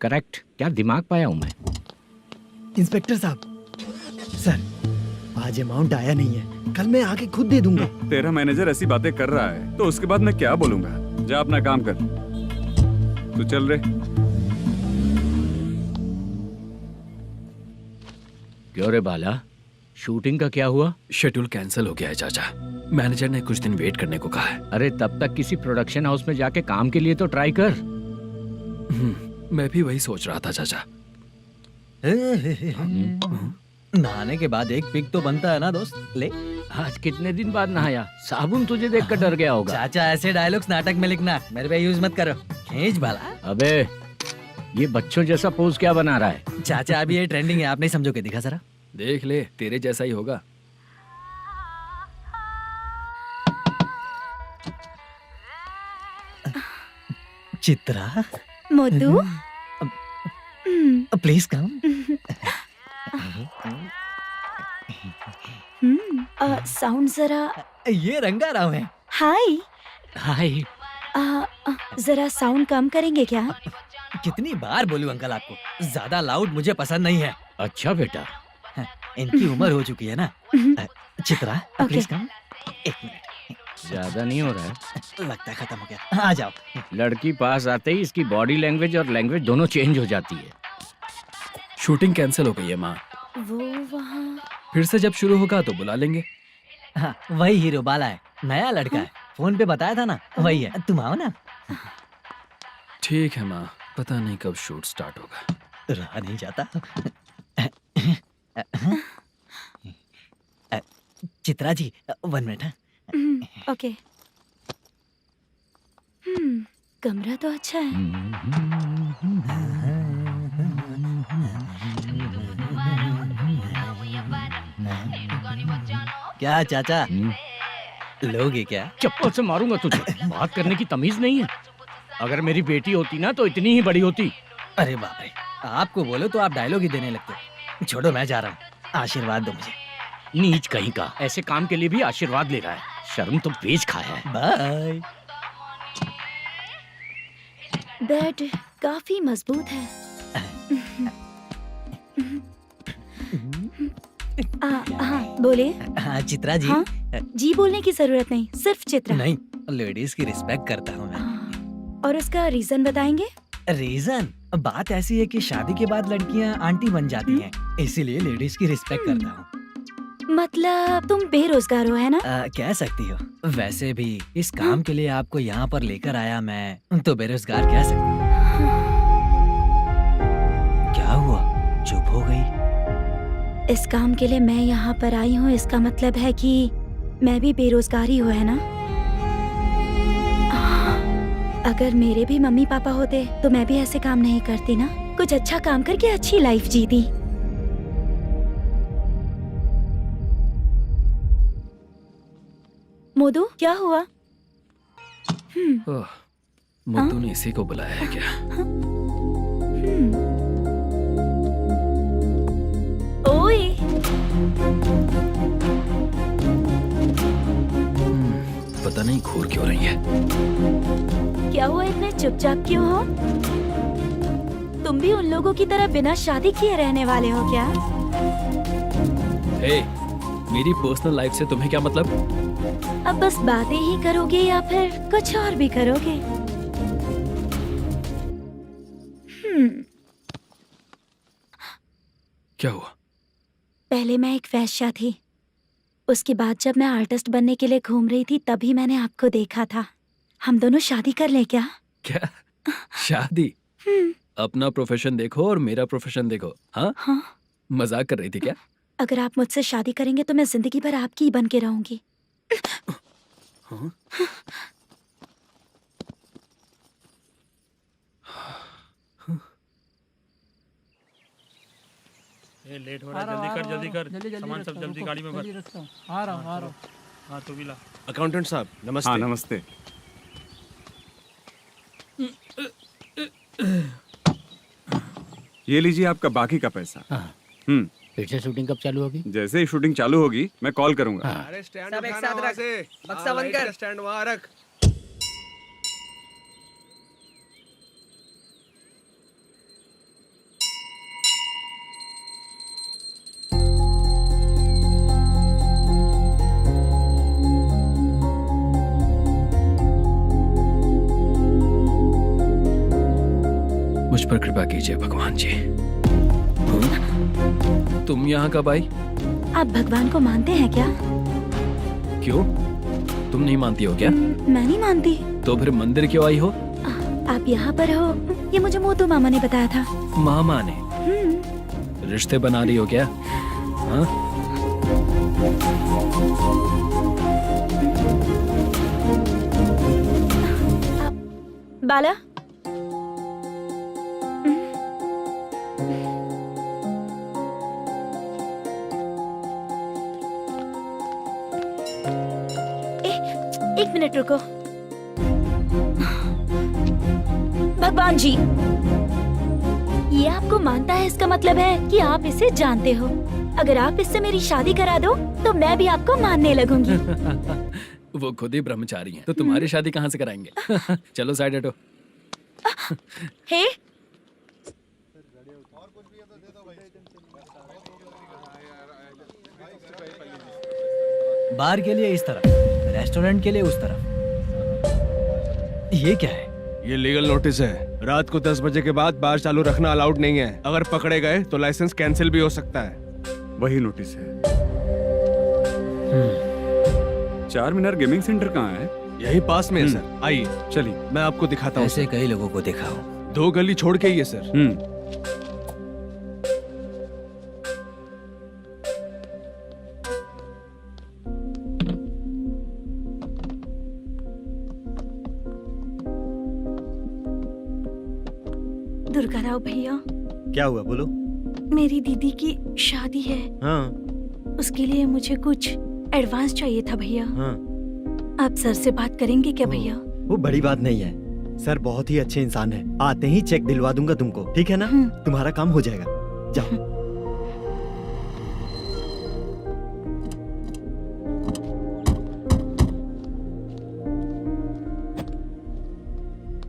करेक्ट। क्या दिमाग पाया हूँ मैं। इंस्पेक्टर साहब, सर आज अमाउंट आया नहीं है, कल मैं आके खुद दे दूंगा। तेरा मैनेजर ऐसी बातें कर रहा है तो उसके बाद मैं क्या बोलूंगा? जा अपना काम कर। तू चल रे। क्यों रे बाला, शूटिंग का क्या हुआ? शेड्यूल कैंसिल हो गया है चाचा। मैनेजर ने कुछ दिन वेट करने को कहा है। अरे तब तक किसी प्रोडक्शन हाउस में जाके काम के लिए तो ट्राई कर। मैं भी वही सोच रहा था चाचा। नहाने के बाद एक पिक तो बनता है ना दोस्त। ले आज कितने दिन बाद नहाया? साबुन तुझे देखकर डर गया होगा। चाचा ऐसे डायलॉग्स नाटक में लिखना, मेरे पे यूज मत करो। खींच बाला। अबे ये बच्चों जैसा पोज क्या बना रहा है? चाचा अभी ये ट्रेंडिंग है, आप नहीं समझोगे। दिखा जरा। देख ले, तेरे जैसा ही होगा। Chitra, Modu, please come. Sound जरा। ये रंगाराव है। हाय। हाय। जरा साउंड कम करेंगे क्या? कितनी बार बोलूं अंकल आपको, ज्यादा लाउड मुझे पसंद नहीं है। अच्छा बेटा, इनकी उम्र हो चुकी है ना। Chitra please come. एक मिनट, ज्यादा नहीं हो रहा है? लगता है खत्म हो गया। आ जाओ। लड़की पास आते ही इसकी बॉडी लैंग्वेज और लैंग्वेज दोनों चेंज हो जाती है। शूटिंग कैंसिल हो गई है माँ। वो वहाँ। फिर से जब शुरू होगा तो बुला लेंगे। हाँ, वही हीरो बाला है, नया लड़का है। फोन पे बताया था ना, वही है। तुम आओ ना। ठीक है माँ, पता नहीं कब शूट स्टार्ट होगा। रहा नहीं जाता। चित्रा जी 1 मिनट। ओके। कमरा तो अच्छा है। क्या चाचा, लोगे क्या? चप्पल से मारूंगा तुझे। बात करने की तमीज नहीं है। अगर मेरी बेटी होती ना तो इतनी ही बड़ी होती। अरे बाप रे, आपको बोलो तो आप डायलॉग ही देने लगते। छोड़ो, मैं जा रहा हूँ। आशीर्वाद दो मुझे। नीच कहीं का, ऐसे काम के लिए भी आशीर्वाद ले रहा है। शर्म तो बेच खाया है। बाय। बेड काफी मजबूत है। हाँ बोले। हाँ चित्रा जी। हाँ? जी बोलने की जरूरत नहीं, सिर्फ चित्रा। नहीं, लेडीज की रिस्पेक्ट करता हूँ मैं। और उसका रीजन बताएंगे? रीजन? बात ऐसी है कि शादी के बाद लड़कियाँ आंटी बन जाती हैं, इसीलिए लेडीज की रिस्पेक्ट करता हूँ। मतलब तुम बेरोजगार हो, है ना? कह सकती हो। वैसे भी इस काम के लिए आपको यहाँ पर लेकर आया मैं, तो बेरोजगार कह सकती हूँ। क्या हुआ, चुप हो गई? इस काम के लिए मैं यहाँ पर आई हूँ, इसका मतलब है कि मैं भी बेरोजगार ही हूँ, है ना? अगर मेरे भी मम्मी पापा होते तो मैं भी ऐसे काम नहीं करती ना। कुछ अच्छा काम करके अच्छी लाइफ जीती। मोदू, क्या हुआ? मोदू ने इसी को बुलाया है क्या? ओए। पता नहीं घूर क्यों रही है। क्या हुआ, इतने चुपचाप क्यों हो? तुम भी उन लोगों की तरह बिना शादी किए रहने वाले हो क्या? हे, मेरी पर्सनल लाइफ से तुम्हें क्या मतलब? अब बस बातें ही करोगे या फिर कुछ और भी करोगे? क्या हुआ? पहले मैं एक वेश्या थी, उसके बाद जब मैं आर्टिस्ट बनने के लिए घूम रही थी तभी मैंने आपको देखा था। हम दोनों शादी कर ले क्या? क्या शादी? अपना प्रोफेशन देखो और मेरा प्रोफेशन देखो। हाँ? हाँ। मजाक कर रही थी क्या? अगर आप मुझसे शादी करेंगे तो मैं जिंदगी भर आपकी ही बन के रहूंगी। हाँ? ये लेट हो रहा है, जल्दी कर। सामान सब जल्दी गाड़ी में भर। आ रहा हूँ। हाँ तो भी ला। अकाउंटेंट साहब नमस्ते। हाँ नमस्ते। ये लीजिए आपका बाकी का पैसा। फिर से शूटिंग कब चालू होगी? जैसे ही शूटिंग चालू होगी मैं कॉल करूंगा। अरे स्टैंड सब एक साथ रख, बक्सा बंद कर। स्टैंड वहाँ रख। मुझ पर कृपा कीजिए भगवान जी। तुम यहाँ कब आई? आप भगवान को मानते हैं क्या? क्यों? तुम नहीं मानती हो क्या? मैं नहीं मानती। तो फिर मंदिर क्यों आई हो? आप यहाँ पर हो ये मुझे मोटू मामा ने बताया था। मामा ने? रिश्ते बना रही हो क्या? हाँ? बाला, एक मिनट रुको। भगवान जी, ये आपको मानता है, इसका मतलब है कि आप इसे जानते हो। अगर आप इससे मेरी शादी करा दो तो मैं भी आपको मानने लगूंगी। वो खुद ही ब्रह्मचारी हैं, तो तुम्हारी शादी कहाँ से कराएंगे? चलो साइड हटो। हे, बार के लिए इस तरफ, रेस्टोरेंट के लिए उस तरफ। ये क्या है? ये लीगल नोटिस है। रात को 10 बजे के बाद बार चालू रखना अलाउड नहीं है। अगर पकड़े गए तो लाइसेंस कैंसिल भी हो सकता है। वही नोटिस है। चार मीनार गेमिंग सेंटर कहाँ है? यही पास में है सर। आइए चलिए। मैं आपको दिखाता हूँ। ऐसे कई लोगों को देखा हो। 2 गली छोड़ के ही है सर। दुर्गा राव भैया, क्या हुआ बोलो। मेरी दीदी की शादी है। हाँ उसके लिए मुझे कुछ एडवांस चाहिए था भैया। हाँ। आप सर से बात करेंगे क्या भैया? वो बड़ी बात नहीं है, सर बहुत ही अच्छे इंसान है। आते ही चेक दिलवा दूंगा तुमको, ठीक है ना? तुम्हारा काम हो जाएगा। जाओ।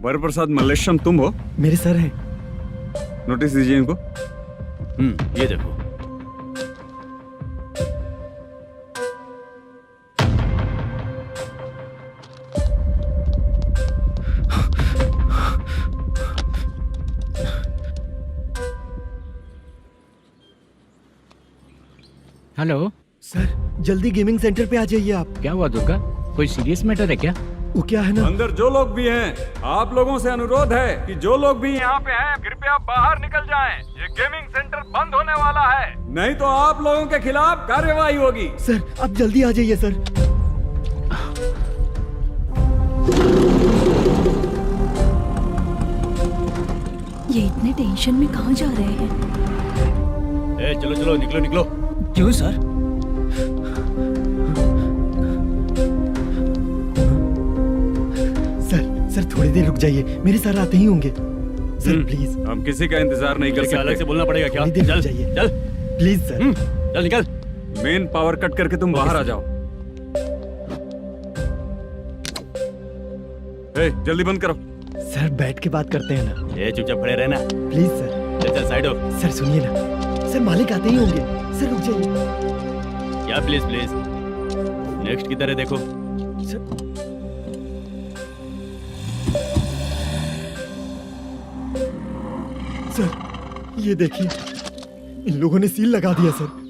वरप्रसाद मल्लेश्वरम तुम हो? मेरे सर हैं। नोटिस दीजिए इनको। ये देखो। हेलो सर, जल्दी गेमिंग सेंटर पे आ जाइए आप। क्या हुआ दुर्गा? कोई सीरियस मैटर है क्या? वो क्या है ना, अंदर जो लोग भी हैं, आप लोगों से अनुरोध है कि जो लोग भी यहाँ पे हैं, कृपया बाहर निकल जाएं। ये गेमिंग सेंटर बंद होने वाला है, नहीं तो आप लोगों के खिलाफ कार्यवाही होगी। सर आप जल्दी आ जाइए सर। ये इतने टेंशन में कहाँ जा रहे हैं? ए, चलो चलो निकलो निकलो। क्यों सर? सर थोड़ी देर रुक जाइए, मेरे सर आते ही होंगे। Sir please. हम किसी का इंतजार नहीं कर सकते। अलग से बोलना पड़ेगा क्या? थोड़ी देर चल रुक जाइए चल प्लीज सर। चल निकल। मेन पावर कट करके तुम बाहर आ जाओ। ए, जल्दी बंद करो। सर बैठ के बात करते हैं ना। ए, चुपचाप खड़े रहना। Please sir. चल चल साइड हो। सर सुनिए ना, सर मालिक आते ही होंगे। सर रुक जाइए। क्या प्लीज प्लीज? नेक्स्ट की तरह देखो। सर ये देखिए, इन लोगों ने सील लगा दिया सर।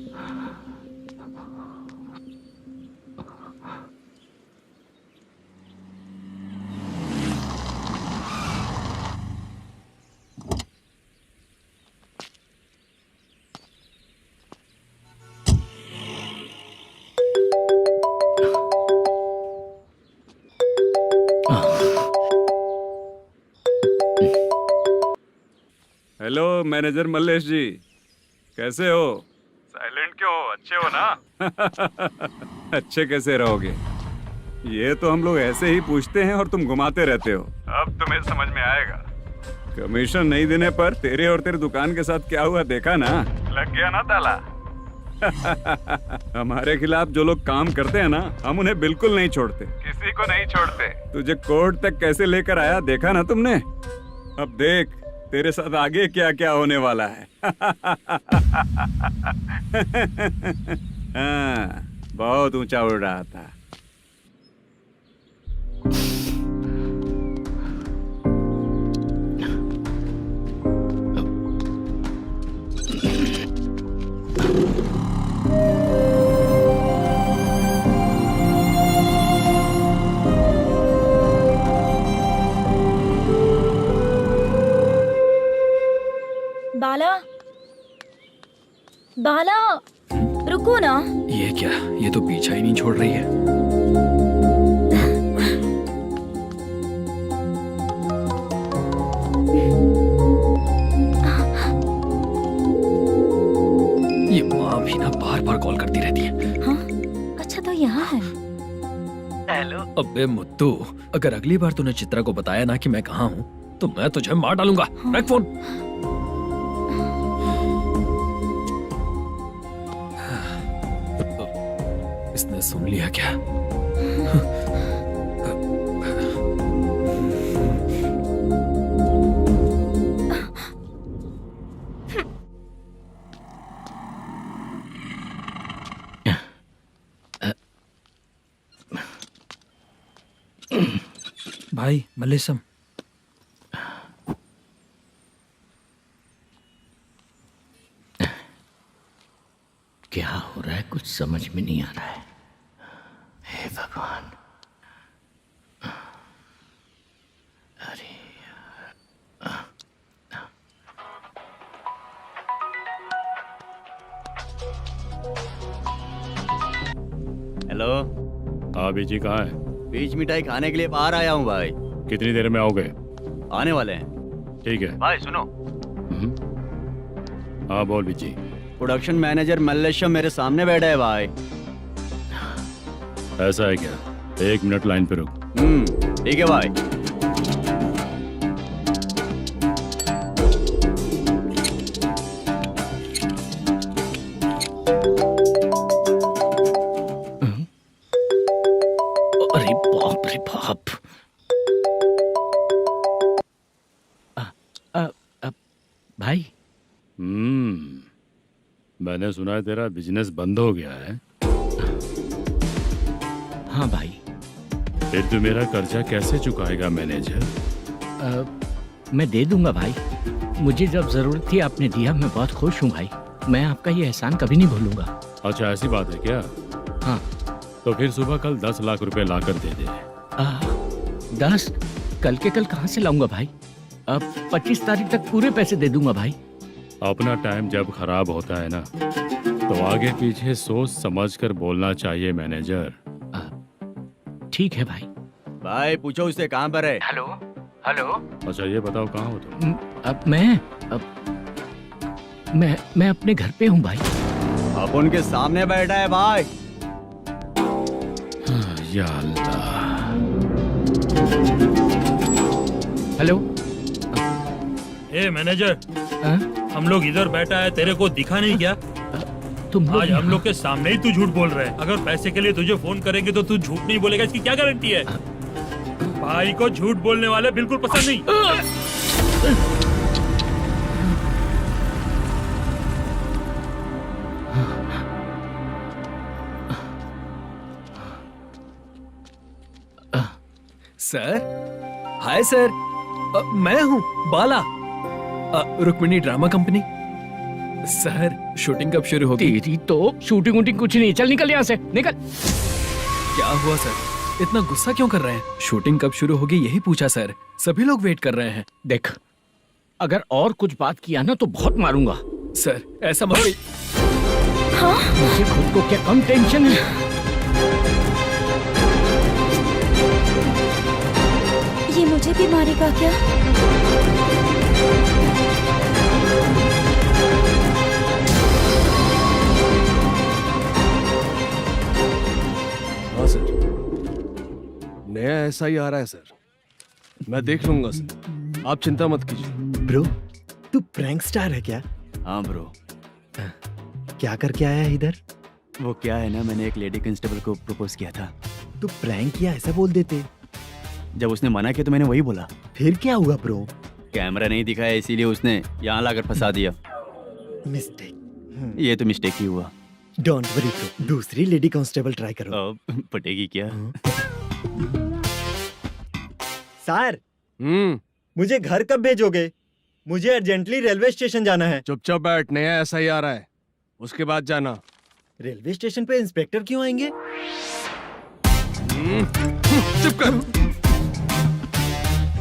हेलो मैनेजर मल्लेश जी, कैसे हो? साइलेंट क्यों हो? अच्छे हो ना? अच्छे कैसे रहोगे? ये तो हम लोग ऐसे ही पूछते हैं और तुम घुमाते रहते हो। अब तुम्हें समझ में आएगा। कमीशन नहीं देने पर तेरे और तेरी दुकान के साथ क्या हुआ देखा ना? लग गया ना ताला। हमारे खिलाफ जो लोग काम करते हैं ना, हम उन्हें बिल्कुल नहीं छोड़ते, किसी को नहीं छोड़ते। तुझे कोर्ट तक कैसे लेकर आया देखा ना तुमने? अब देख तेरे साथ आगे क्या क्या होने वाला है। हाँ, बहुत ऊंचा उड़ रहा था। बाला रुको ना। ये क्या, ये तो पीछा ही नहीं छोड़ रही है। ये माँ भी ना बार बार कॉल करती रहती है। हाँ अच्छा तो यहाँ है। हेलो। अबे मुत्तू, अगर अगली बार तूने चित्रा को बताया ना कि मैं कहाँ हूँ तो मैं तुझे मार डालूंगा। रख फोन। इसने सुन लिया क्या? भाई मल्लेशम, क्या हो रहा है कुछ समझ में नहीं आ रहा है। हे भगवान। अरे हेलो। हाँ बीजी कहाँ है? बीच मिठाई खाने के लिए बाहर आया हूँ भाई। कितनी देर में आओगे? आने वाले हैं। ठीक है। भाई सुनो, हाँ बोल बीजी। प्रोडक्शन मैनेजर मल्लेशम मेरे सामने बैठा है भाई। ऐसा है क्या? 1 मिनट लाइन पे रुक। ठीक है भाई। अरे बाप रे बाप। भाई मैंने सुना है तेरा बिजनेस बंद हो गया है। हाँ भाई। फिर तू मेरा कर्जा कैसे चुकाएगा मैनेजर? मैं दे दूंगा भाई। मुझे जब जरूरत थी आपने दिया, मैं बहुत खुश हूँ भाई। मैं आपका ये एहसान कभी नहीं भूलूंगा। अच्छा ऐसी बात है क्या? हाँ। तो फिर सुबह कल 10 लाख रुपए लाकर दे दे। 10? कल के कल कहाँ से लाऊंगा भाई? अब 25 तारीख तक पूरे पैसे दे दूंगा भाई। अपना टाइम जब खराब होता है ना तो आगे पीछे सोच समझ कर बोलना चाहिए मैनेजर। ठीक है भाई। भाई पूछो उससे कहाँ पर है। Hello hello. अच्छा ये बताओ कहाँ हो तुम? अब मैं अपने घर पे हूँ भाई। अब उनके सामने बैठा है भाई। या अल्लाह। हेलो। ए मैनेजर, हम लोग इधर बैठा है, तेरे को दिखा नहीं क्या? तुम आज हम लोग के सामने ही तू झूठ बोल रहा है। अगर पैसे के लिए तुझे फोन करेंगे तो तू झूठ नहीं बोलेगा, इसकी क्या गारंटी है? भाई को झूठ बोलने वाले बिल्कुल पसंद नहीं। सर, हाय सर, मैं हूँ Bala, Rukmini drama company. Sir shooting कब शुरू होगी? तेरी तो शूटिंग वूटिंग कुछ नहीं। चल निकल यहाँ से, निकल। क्या हुआ सर, इतना गुस्सा क्यों कर रहे हैं? शूटिंग कब शुरू होगी यही पूछा सर, सभी लोग वेट कर रहे हैं। देख, अगर और कुछ बात किया ना तो बहुत मारूंगा। सर ऐसा मत। हाँ? मुझे खुद को क्या कम टेंशन है। ये मुझे भी मारेगा क्या? हाँ सर, नया ऐसा ही आ रहा है सर। मैं देख लूंगा सर, आप चिंता मत कीजिए। ब्रो, तू प्रैंक स्टार है क्या? हाँ ब्रो। क्या करके आया है इधर? वो क्या है ना, मैंने एक लेडी कांस्टेबल को प्रपोज किया था। तू प्रैंक किया ऐसा बोल देते। जब उसने मना किया तो मैंने वही बोला। फिर क्या हुआ ब्रो? कैमरा नहीं दिखाया इसीलिए उसने यहाँ लाकर फंसा दिया। मिस्टेक। ये तो मिस्टेक ही हुआ। डोंट वरी ब्रो, दूसरी लेडी कांस्टेबल ट्राई करो। पटेगी क्या? सर, मुझे घर कब भेजोगे? मुझे अर्जेंटली रेलवे स्टेशन जाना है। चुपचाप बैठ, नया ऐसा ही आ रहा है, उसके बाद जाना। रेलवे स्टेशन पे इंस्पेक्टर क्यों आएंगे? चुप कर।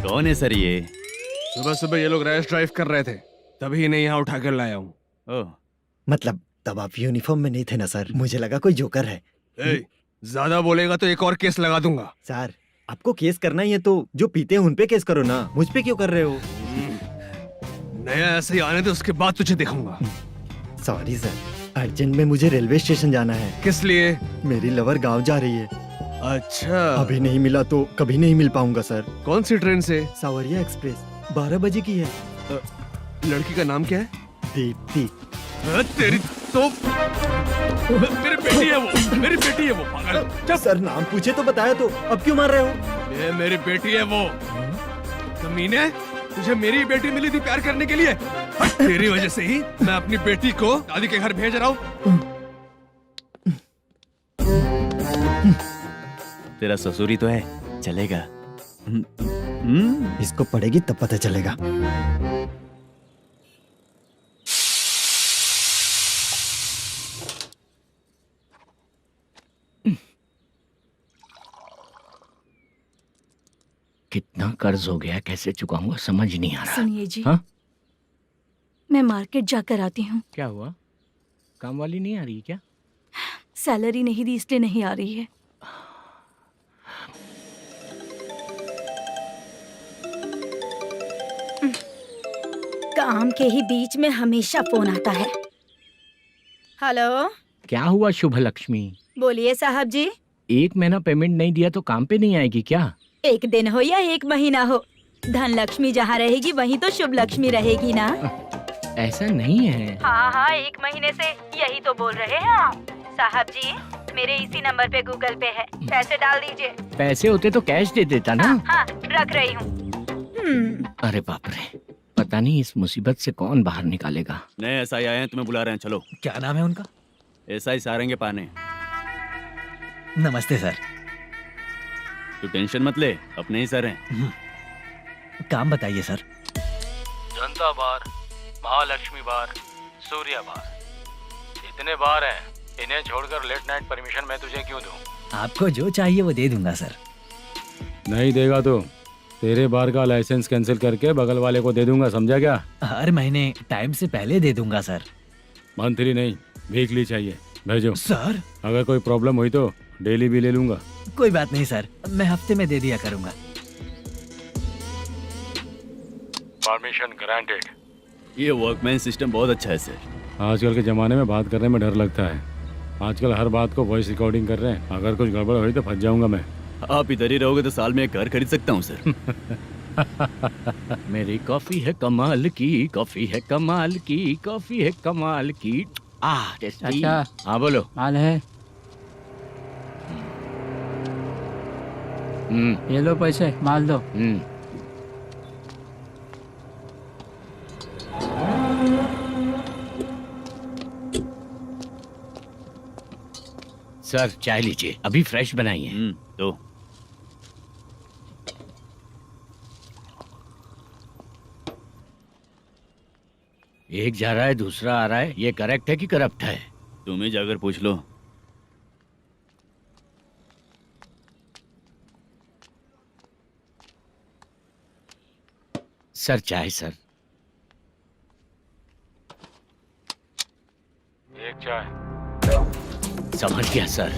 कौन है सर ये? सुबह सुबह ये लोग रैश ड्राइव कर रहे थे, तभी इन्हें यहाँ उठा कर लाया हूँ। मतलब तब आप यूनिफॉर्म में नहीं थे ना सर, मुझे लगा कोई जोकर है। ज्यादा बोलेगा तो एक और केस लगा दूंगा। सर आपको केस करना ही है तो जो पीते हैं उन पे केस करो ना, मुझ पे क्यों कर रहे हो? नया ऐसे ही आने दे, उसके बाद तुझे दिखाऊंगा। सॉरी सर, अर्जेंट में मुझे रेलवे स्टेशन जाना है। किस लिए? मेरी लवर गांव जा रही है। अच्छा, अभी नहीं मिला तो कभी नहीं मिल पाऊंगा सर। कौन सी ट्रेन से? सावरिया एक्सप्रेस 12 बजे की है। लड़की का नाम क्या है? दीप्ति। तेरी तो मेरी बेटी है वो, मेरी बेटी है वो, पागल। सर नाम पूछे तो बताया तो अब क्यों मार रहे हो? ये मेरी बेटी है वो। कमीने, तुझे मेरी बेटी मिली थी प्यार करने के लिए। तेरी वजह से ही मैं अपनी बेटी को दादी के घर भेज रहा हूँ। तेरा ससुरी तो है, चलेगा। इसको पड़ेगी तब पता चलेगा। कितना कर्ज हो गया, कैसे चुकाऊंगा समझ नहीं आ रहा। सुनिए जी, हाँ? मैं मार्केट जाकर आती हूँ। क्या हुआ? काम वाली नहीं आ रही क्या? सैलरी नहीं दी इसलिए नहीं आ रही है। काम के ही बीच में हमेशा फोन आता है। हेलो, क्या हुआ शुभ लक्ष्मी? बोलिए साहब जी। 1 महीना पेमेंट नहीं दिया तो काम पे नहीं आएगी क्या? 1 दिन हो या 1 महीना हो, धन लक्ष्मी जहाँ रहेगी वहीं तो शुभ लक्ष्मी रहेगी ना। ऐसा नहीं है। हाँ, 1 महीने से यही तो बोल रहे हैं आप। साहब जी, मेरे इसी नंबर पे गूगल पे है, पैसे डाल दीजिए। पैसे होते तो कैश दे देता ना। हाँ, रख रही हूँ। अरे बाप रे, पता नहीं इस मुसीबत से कौन बाहर निकालेगा। नए एसआई आए हैं, तुम्हें बुला रहे हैं, चलो। क्या नाम है उनका? एसआई सारंगे पाने। नमस्ते सर। तू टेंशन मत ले, अपने ही सर हैं। काम बताइए सर। जनता बार, महालक्ष्मी बार, सूर्या बार, इतने बार हैं। इन्हें छोड़कर लेट नाइट परमिशन मैं तुझे क्यों दूं? आपको जो चाहिए वो दे दूंगा सर। नहीं देगा तो तेरे बार का लाइसेंस कैंसिल करके बगल वाले को दे दूंगा, समझा क्या? हर महीने टाइम से पहले दे दूंगा सर। मंथली नहीं, वीकली चाहिए, भेजो। सर अगर कोई प्रॉब्लम हुई तो डेली भी ले लूंगा। कोई बात नहीं सर, मैं हफ्ते में दे दिया करूंगा। Permission granted. ये वर्कमैन सिस्टम बहुत अच्छा है सर। आजकल के जमाने में बात करने में डर लगता है। आजकल हर बात को वॉइस रिकॉर्डिंग कर रहे हैं। अगर कुछ गड़बड़ हुई तो फंस जाऊंगा मैं। आप इधर ही रहोगे तो साल में एक घर खरीद सकता हूँ सर। मेरी कॉफी है कमाल की, कॉफी है कमाल की, कॉफी है कमाल की। टेस्टी। अच्छा। हाँ बोलो। माल है, ये लो पैसे, माल दो। सर चाय लीजिए, अभी फ्रेश बनाई है। तो एक जा रहा है दूसरा आ रहा है, ये करेक्ट है कि करप्ट है? तुम ही जाकर पूछ लो। सर चाय सर। एक चाय। समझ गया सर।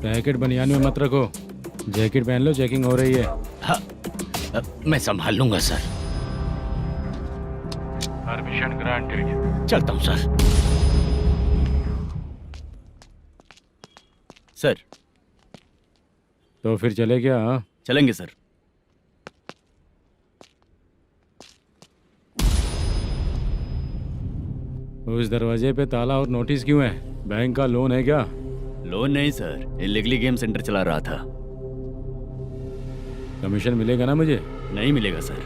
पैकेट बनियान में मत रखो, जैकेट पहन लो, चेकिंग हो रही है। हाँ, मैं संभाल लूंगा सर। Permission granted. चलता हूँ सर। सर तो फिर चले क्या? हाँ चलेंगे सर। उस दरवाजे पे ताला और नोटिस क्यों है? बैंक का लोन है क्या? लोन नहीं सर, इलीगली गेम सेंटर चला रहा था। कमीशन मिलेगा ना मुझे? नहीं मिलेगा सर।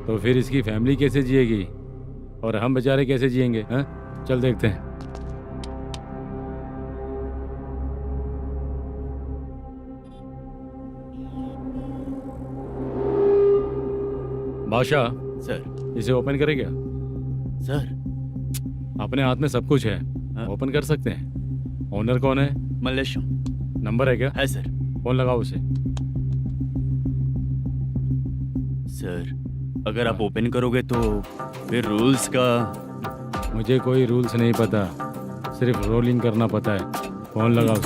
तो फिर इसकी फैमिली कैसे जिएगी और हम बेचारे कैसे जिएंगे? हाँ चल देखते हैं। बादशाह सर। इसे ओपन करे क्या? सर अपने हाथ में सब कुछ है, ओपन कर सकते हैं। ओनर कौन है? मल्लेशम। नंबर है क्या? है सर। फोन लगाओ उसे। सर अगर आप ओपन करोगे तो फिर रूल्स का मुझे कोई रूल्स नहीं पता, सिर्फ रोलिंग करना पता है। फोन लगाओ।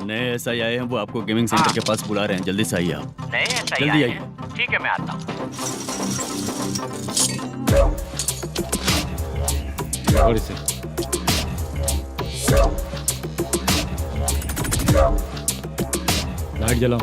नए SI आए हैं, वो आपको गेमिंग सेंटर के पास बुला रहे हैं, जल्दी से आइए आप। नए SI जल्दी आए आइए। हैं। ठीक है, मैं आता हूँ। और इसे लाइट जलाओ।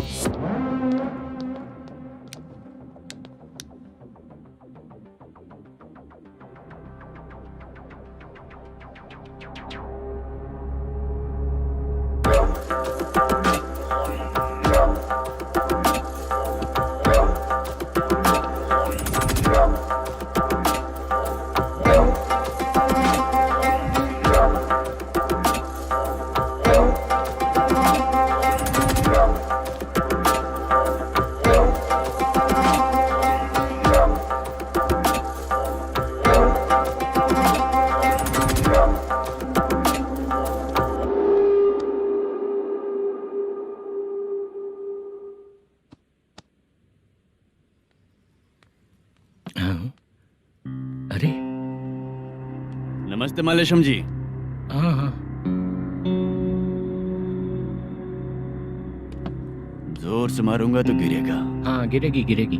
अरे नमस्ते मालेशम जी। हाँ हाँ, जोर से मारूंगा तो गिरेगा। हाँ गिरेगी गिरेगी।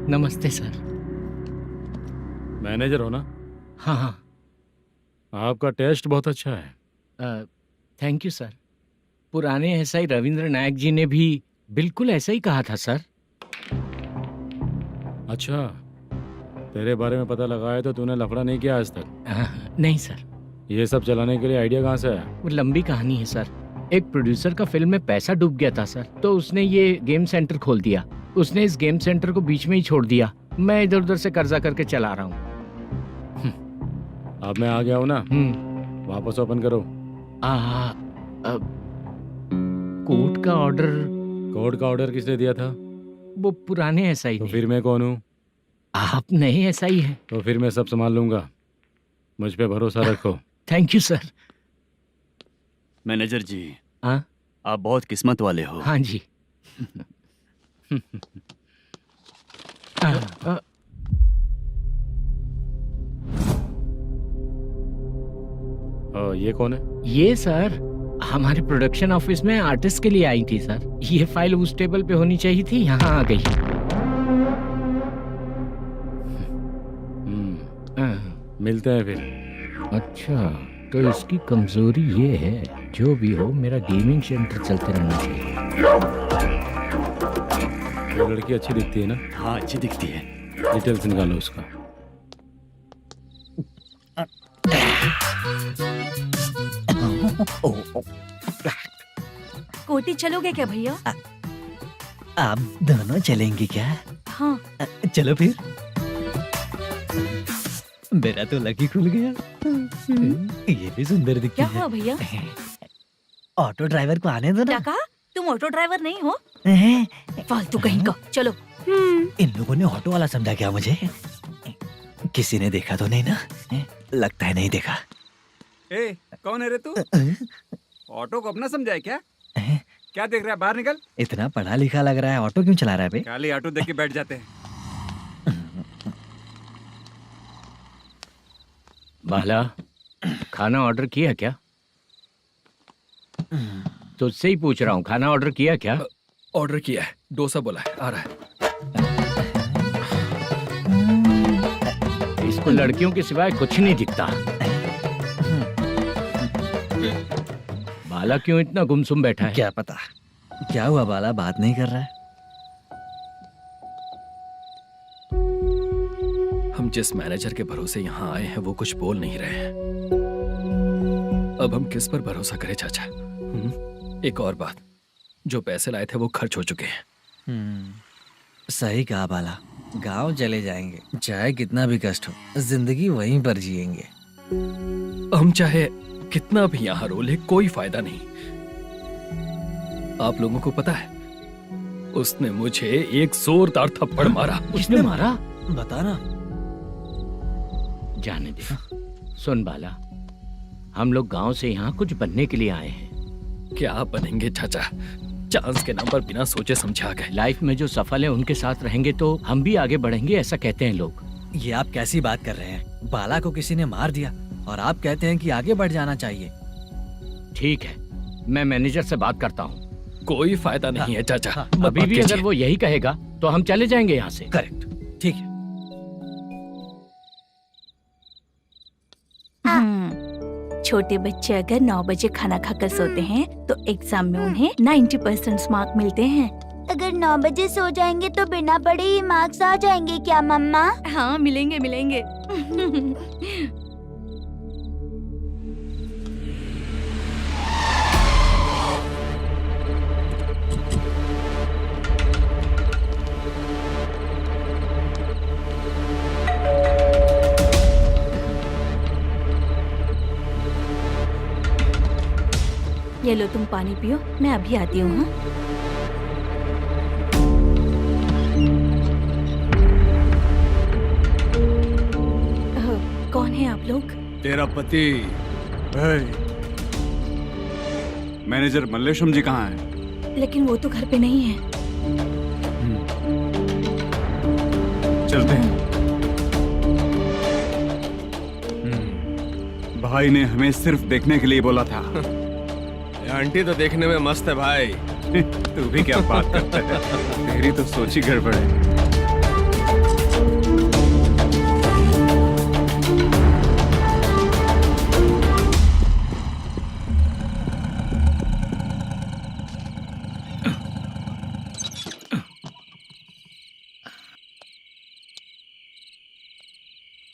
नमस्ते सर। मैनेजर हो ना? हाँ हाँ। आपका टेस्ट बहुत अच्छा है। Thank you sir. पुराने SI रविंद्र नायक जी ने भी बिल्कुल ऐसा ही कहा था सर। अच्छा, तेरे बारे में पता लगा है तो तूने लफड़ा नहीं किया आज तक? नहीं सर। ये सब चलाने के लिए आइडिया कहाँ से आया? वो लंबी कहानी है सर। एक प्रोड्यूसर का फिल्म में पैसा डूब गया था सर, तो उसने ये गेम सेंटर खोल दिया। उसने इस गेम सेंटर को बीच में ही छोड़ दिया। मैं इधर उधर से कर्जा करके चला रहा हूँ। अब मैं आ गया हूँ ना, वापस ओपन करो। कोर्ट का ऑर्डर। कोर्ट का ऑर्डर किसने दिया था? वो पुराने SI तो ने। फिर मैं कौन हूँ? आप नए SI हैं। तो फिर मैं सब संभाल लूंगा, मुझ पे भरोसा रखो। Thank you sir. मैनेजर जी, हाँ आप बहुत किस्मत वाले हो। हाँ जी। ये कौन है? ये सर हमारे प्रोडक्शन ऑफिस में आर्टिस्ट के लिए आई थी सर। ये फाइल उस टेबल पे होनी चाहिए थी, यहाँ आ गई। मिलते हैं फिर। अच्छा, तो इसकी कमजोरी ये है, जो भी हो मेरा गेमिंग सेंटर चलते रहना चाहिए। वो लड़की अच्छी दिखती है ना? हाँ अच्छी दिखती है। डिटेल्स निकालो उसका। कोटी चलोगे क्या भैया? आप दोनों चलेंगे क्या? हाँ। चलो फिर। मेरा तो लकी खुल गया। ये भी सुंदर दिखती क्या है। हुआ भैया? ऑटो ड्राइवर को आने दो क्या ना। कहा? तुम ऑटो ड्राइवर नहीं हो? फालतू कहीं का। चलो। इन लोगों ने ऑटो वाला समझा क्या मुझे? किसी ने देखा तो नहीं ना? लगता है नहीं देखा। ए, कौन है रे तू? ऑटो को अपना समझा है क्या? क्या देख रहा है? बाहर निकल। इतना पढ़ा लिखा लग रहा है, ऑटो क्यों चला रहा है बे? खाली ऑटो देख के बैठ जाते हैं। बाला, खाना ऑर्डर किया क्या? तुझसे ही पूछ रहा हूँ, खाना ऑर्डर किया क्या? ऑर्डर किया है, डोसा बोला है, आ रहा है। इसको लड़कियों के सिवाय कुछ नहीं दिखता। बाला क्यों इतना गुमसुम बैठा है? क्या पता क्या हुआ, बाला बात नहीं कर रहा है। हम जिस मैनेजर के भरोसे यहाँ आए हैं वो कुछ बोल नहीं रहे हैं। अब हम किस पर भरोसा करें चाचा? एक और बात, जो पैसे लाए थे वो खर्च हो चुके हैं। सही कहा बाला, गांव चले जाएंगे, चाहे कितना भी कष्ट हो, जिंदगी वहीं पर जिएंगे। हम चाहे कितना भी यहाँ रो ले, कोई फायदा नहीं। आप लोगों को पता है, उसने मुझे एक जोरदार थप्पड़ मारा। उसने मारा? बता ना। जाने दे। सुन बाला, हम लोग गांव से यहाँ कुछ बनने के लिए आए हैं। क्या बनेंगे चाचा? चांस के नाम पर बिना सोचे समझे आ गए। लाइफ में जो सफल है उनके साथ रहेंगे तो हम भी आगे बढ़ेंगे, ऐसा कहते हैं लोग। ये आप कैसी बात कर रहे हैं? बाला को किसी ने मार दिया और आप कहते हैं कि आगे बढ़ जाना चाहिए। ठीक है, मैं मैनेजर से बात करता हूँ। कोई फायदा नहीं है चाचा। अभी भी अगर वो यही कहेगा तो हम चले जाएंगे यहाँ से। करेक्ट, ठीक है। छोटे बच्चे अगर 9 बजे खाना खाकर सोते हैं तो एग्जाम में उन्हें 90% मार्क मिलते हैं। अगर 9 बजे सो जाएंगे तो बिना पढ़े ही मार्क्स आ जाएंगे क्या मम्मा? हाँ, मिलेंगे मिलेंगे। ये लो, तुम पानी पियो, मैं अभी आती हूँ। हाँ? कौन है आप लोग? तेरा पति। मैनेजर मल्लेशम जी कहाँ हैं? लेकिन वो तो घर पे नहीं है। चलते हैं। भाई ने हमें सिर्फ देखने के लिए बोला था। आंटी तो देखने में मस्त है भाई। तू भी क्या बात करता है? तेरी तो सोच ही गड़बड़ है।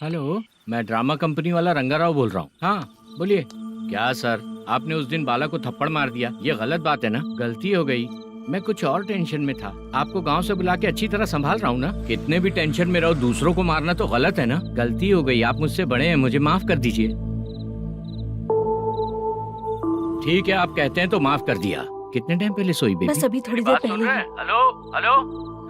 हेलो, मैं ड्रामा कंपनी वाला रंगाराव बोल रहा हूँ। हाँ बोलिए। क्या सर, आपने उस दिन बाला को थप्पड़ मार दिया, ये गलत बात है ना? गलती हो गई, मैं कुछ और टेंशन में था। आपको गांव से बुला के अच्छी तरह संभाल रहा हूँ ना। कितने भी टेंशन में रहो, दूसरों को मारना तो गलत है ना। गलती हो गई, आप मुझसे बड़े हैं, मुझे माफ कर दीजिए। ठीक है, आप कहते हैं तो माफ कर दिया। कितने टाइम पहले सोई बेबी? बस अभी थोड़ी देर पहले। Hello hello.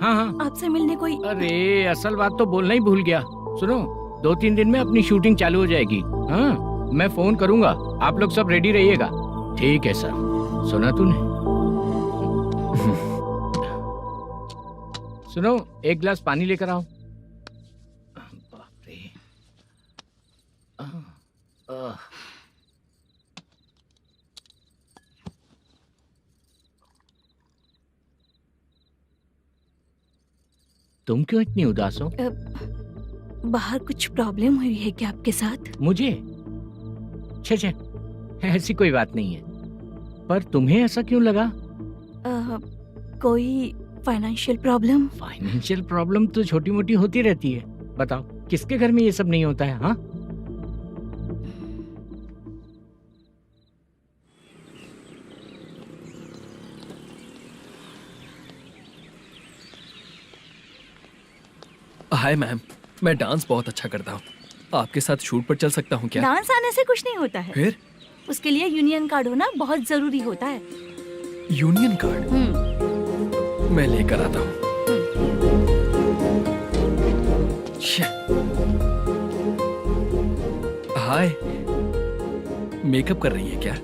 हाँ हाँ, आपसे मिलने कोई। अरे असल बात तो बोलना ही भूल गया। सुनो, 2-3 दिन में अपनी शूटिंग चालू हो जाएगी। हाँ, मैं फोन करूंगा, आप लोग सब रेडी रहिएगा। ठीक है सर। सुना तूने? सुनो, एक गिलास पानी लेकर आओ। बाप रे। तुम क्यों इतनी उदास हो? बाहर कुछ प्रॉब्लम हुई है क्या आपके साथ? मुझे? छे, ऐसी कोई बात नहीं है। पर तुम्हें ऐसा क्यों लगा? कोई फाइनेंशियल प्रॉब्लम? फाइनेंशियल प्रॉब्लम तो छोटी मोटी होती रहती है। बताओ, किसके घर में ये सब नहीं होता है? हाँ, हाय मैम, मैं डांस बहुत अच्छा करता हूँ। आपके साथ शूट पर चल सकता हूँ क्या? डांस आने से कुछ नहीं होता है। फिर? उसके लिए यूनियन कार्ड होना बहुत जरूरी होता है। Union card? मैं लेकर आता हूँ। हाय, मेकअप कर रही है क्या?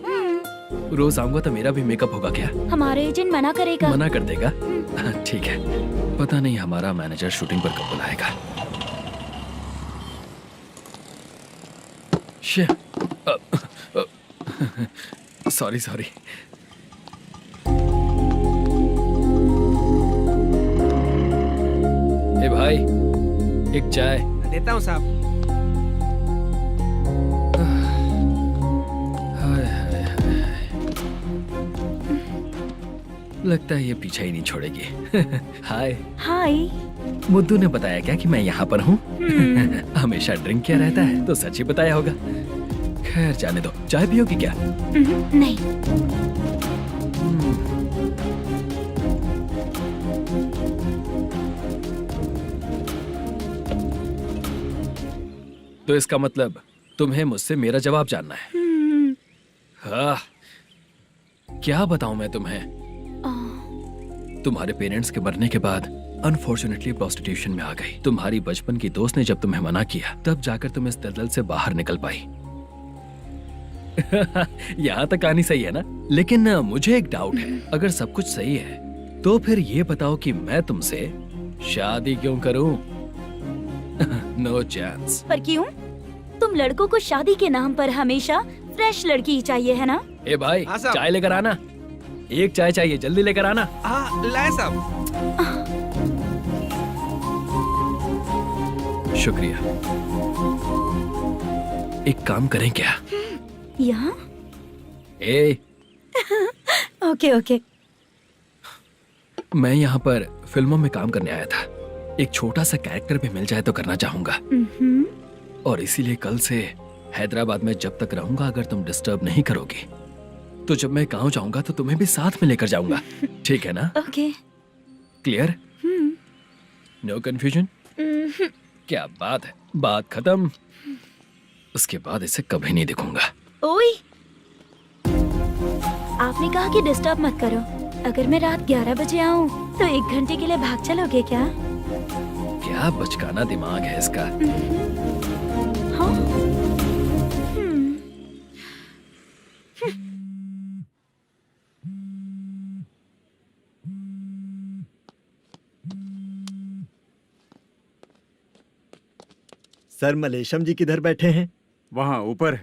रोज आऊंगा तो मेरा भी मेकअप होगा क्या? हमारे एजेंट मना करेगा। मना कर देगा? ठीक है, पता नहीं हमारा मैनेजर शूटिंग पर कब बुलाएगा। सॉरी। ए भाई, एक चाय। देता हूँ साहब। लगता है ये पीछा ही नहीं छोड़ेगी। हाय। हाय। मुद्दू ने बताया क्या कि मैं यहाँ पर हूँ? हमेशा ड्रिंक किया रहता है तो सच ही बताया होगा। खैर जाने दो, चाय पियोगी क्या? नहीं। तो इसका मतलब तुम्हें मुझसे मेरा जवाब जानना है? हाँ, क्या बताऊं मैं तुम्हें? तुम्हारे पेरेंट्स के मरने के बाद अनफॉर्चुनेटली प्रोस्टिट्यूशन में आ गई। तुम्हारी बचपन की दोस्त ने जब तुम्हें मना किया, तब जाकर तुम इस दलदल से बाहर निकल पाई। यहाँ तक कहानी सही है ना, लेकिन मुझे एक डाउट है। अगर सब कुछ सही है तो फिर ये बताओ कि मैं तुमसे शादी क्यों करूं? No chance. पर क्यों? तुम लड़कों को शादी के नाम पर हमेशा फ्रेश लड़की ही चाहिए है ना? ए भाई, हाँ साहब। चाय लेकर आना। एक चाय चाहिए, जल्दी लेकर आना। हाँ लाए साहब। शुक्रिया। एक काम करें क्या? यहाँ? ए, ओके ओके। मैं यहाँ पर फिल्मों में काम करने आया था। एक छोटा सा कैरेक्टर भी मिल जाए तो करना चाहूंगा, और इसीलिए कल से हैदराबाद में जब तक रहूंगा, अगर तुम डिस्टर्ब नहीं करोगी तो जब मैं गांव जाऊंगा तो तुम्हें भी साथ में लेकर जाऊंगा। ठीक है ना? ओके। क्लियर? No confusion? क्या बात है, बात खत्म। उसके बाद इसे कभी नहीं दिखूंगा। ओए, आपने कहा कि डिस्टर्ब मत करो। अगर मैं रात 11 बजे आऊँ तो 1 घंटे के लिए भाग चलोगे क्या? क्या बचकाना दिमाग है इसका। हाँ? सर, मलेशम जी किधर बैठे हैं? वहाँ ऊपर।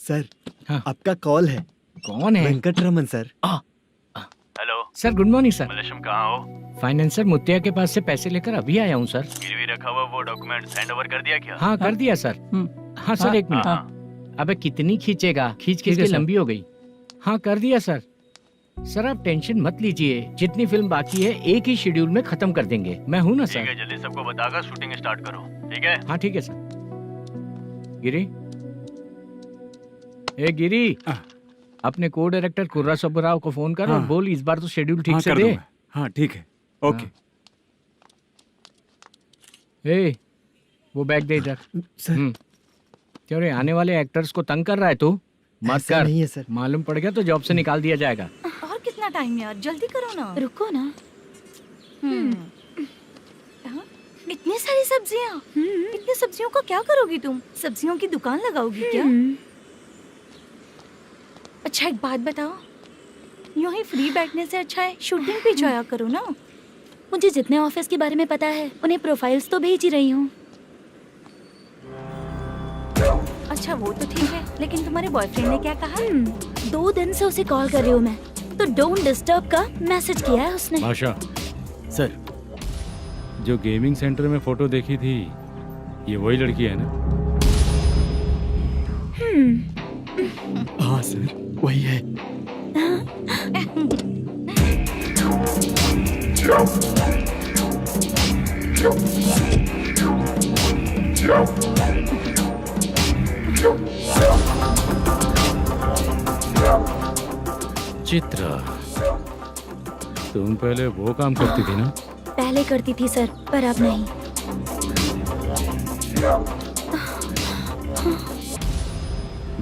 सर, हाँ। आपका कॉल है। कौन है? Venkataraman sir. Hello sir good morning sir. Mallesham, कहाँ हो? फाइनेंसर मुत्तिया के पास से पैसे लेकर अभी आया हूँ सर। गिरवी रखा हुआ वो डॉक्यूमेंट हैंड ओवर कर दिया क्या? हाँ कर दिया सर। हाँ सर, 1 मिनट। अबे कितनी खींचेगा, खींच खींच के लंबी हो गई। हाँ कर दिया सर। सर आप टेंशन मत लीजिए, जितनी फिल्म बाकी है एक ही शेड्यूल में खत्म कर देंगे। मैं हूँ ना ठीक सर। है, जल्दी सबको बताकर शूटिंग स्टार्ट करो। ठीक है? हाँ ठीक है सर। गिरी, ए गिरी, अपने को डायरेक्टर कुर्रा सुब्बराव को फोन कर और बोल इस बार तो शेड्यूल ठीक से दे। हाँ ठीक है, ओके। ए, वो बैग दे इधर। सर, क्यों रे, आने वाले एक्टर्स को तंग कर रहा है तू? मत ऐसा कर। नहीं है सर। मालूम पड़ गया तो जॉब से निकाल दिया जाएगा। और कितना टाइम यार, जल्दी करो ना। रुको ना। हाँ? इतनी सारी सब्जियाँ, इतनी सब्जियों का क्या करोगी तुम? सब्जियों की दुकान लगाओगी क्या? अच्छा एक बात बताओ, यूं ही फ्री बैठने से अच्छा है शूटिंग पे जाया करो ना। मुझे जितने ऑफिस के बारे में पता है उन्हें प्रोफाइल्स तो भेज ही रही हूँ। अच्छा वो तो ठीक है, लेकिन तुम्हारे बॉयफ्रेंड ने क्या कहा? 2 दिन से उसे कॉल कर रही हूँ मैं, तो डोंट डिस्टर्ब का मैसेज किया है उसने। आशा, सर, जो गेमिंग सेंटर में फोटो देखी थी, ये वही लड़की है ना? हाँ सर, वही है। चित्रा, तुम पहले वो काम करती थी ना? पहले करती थी सर, पर अब नहीं।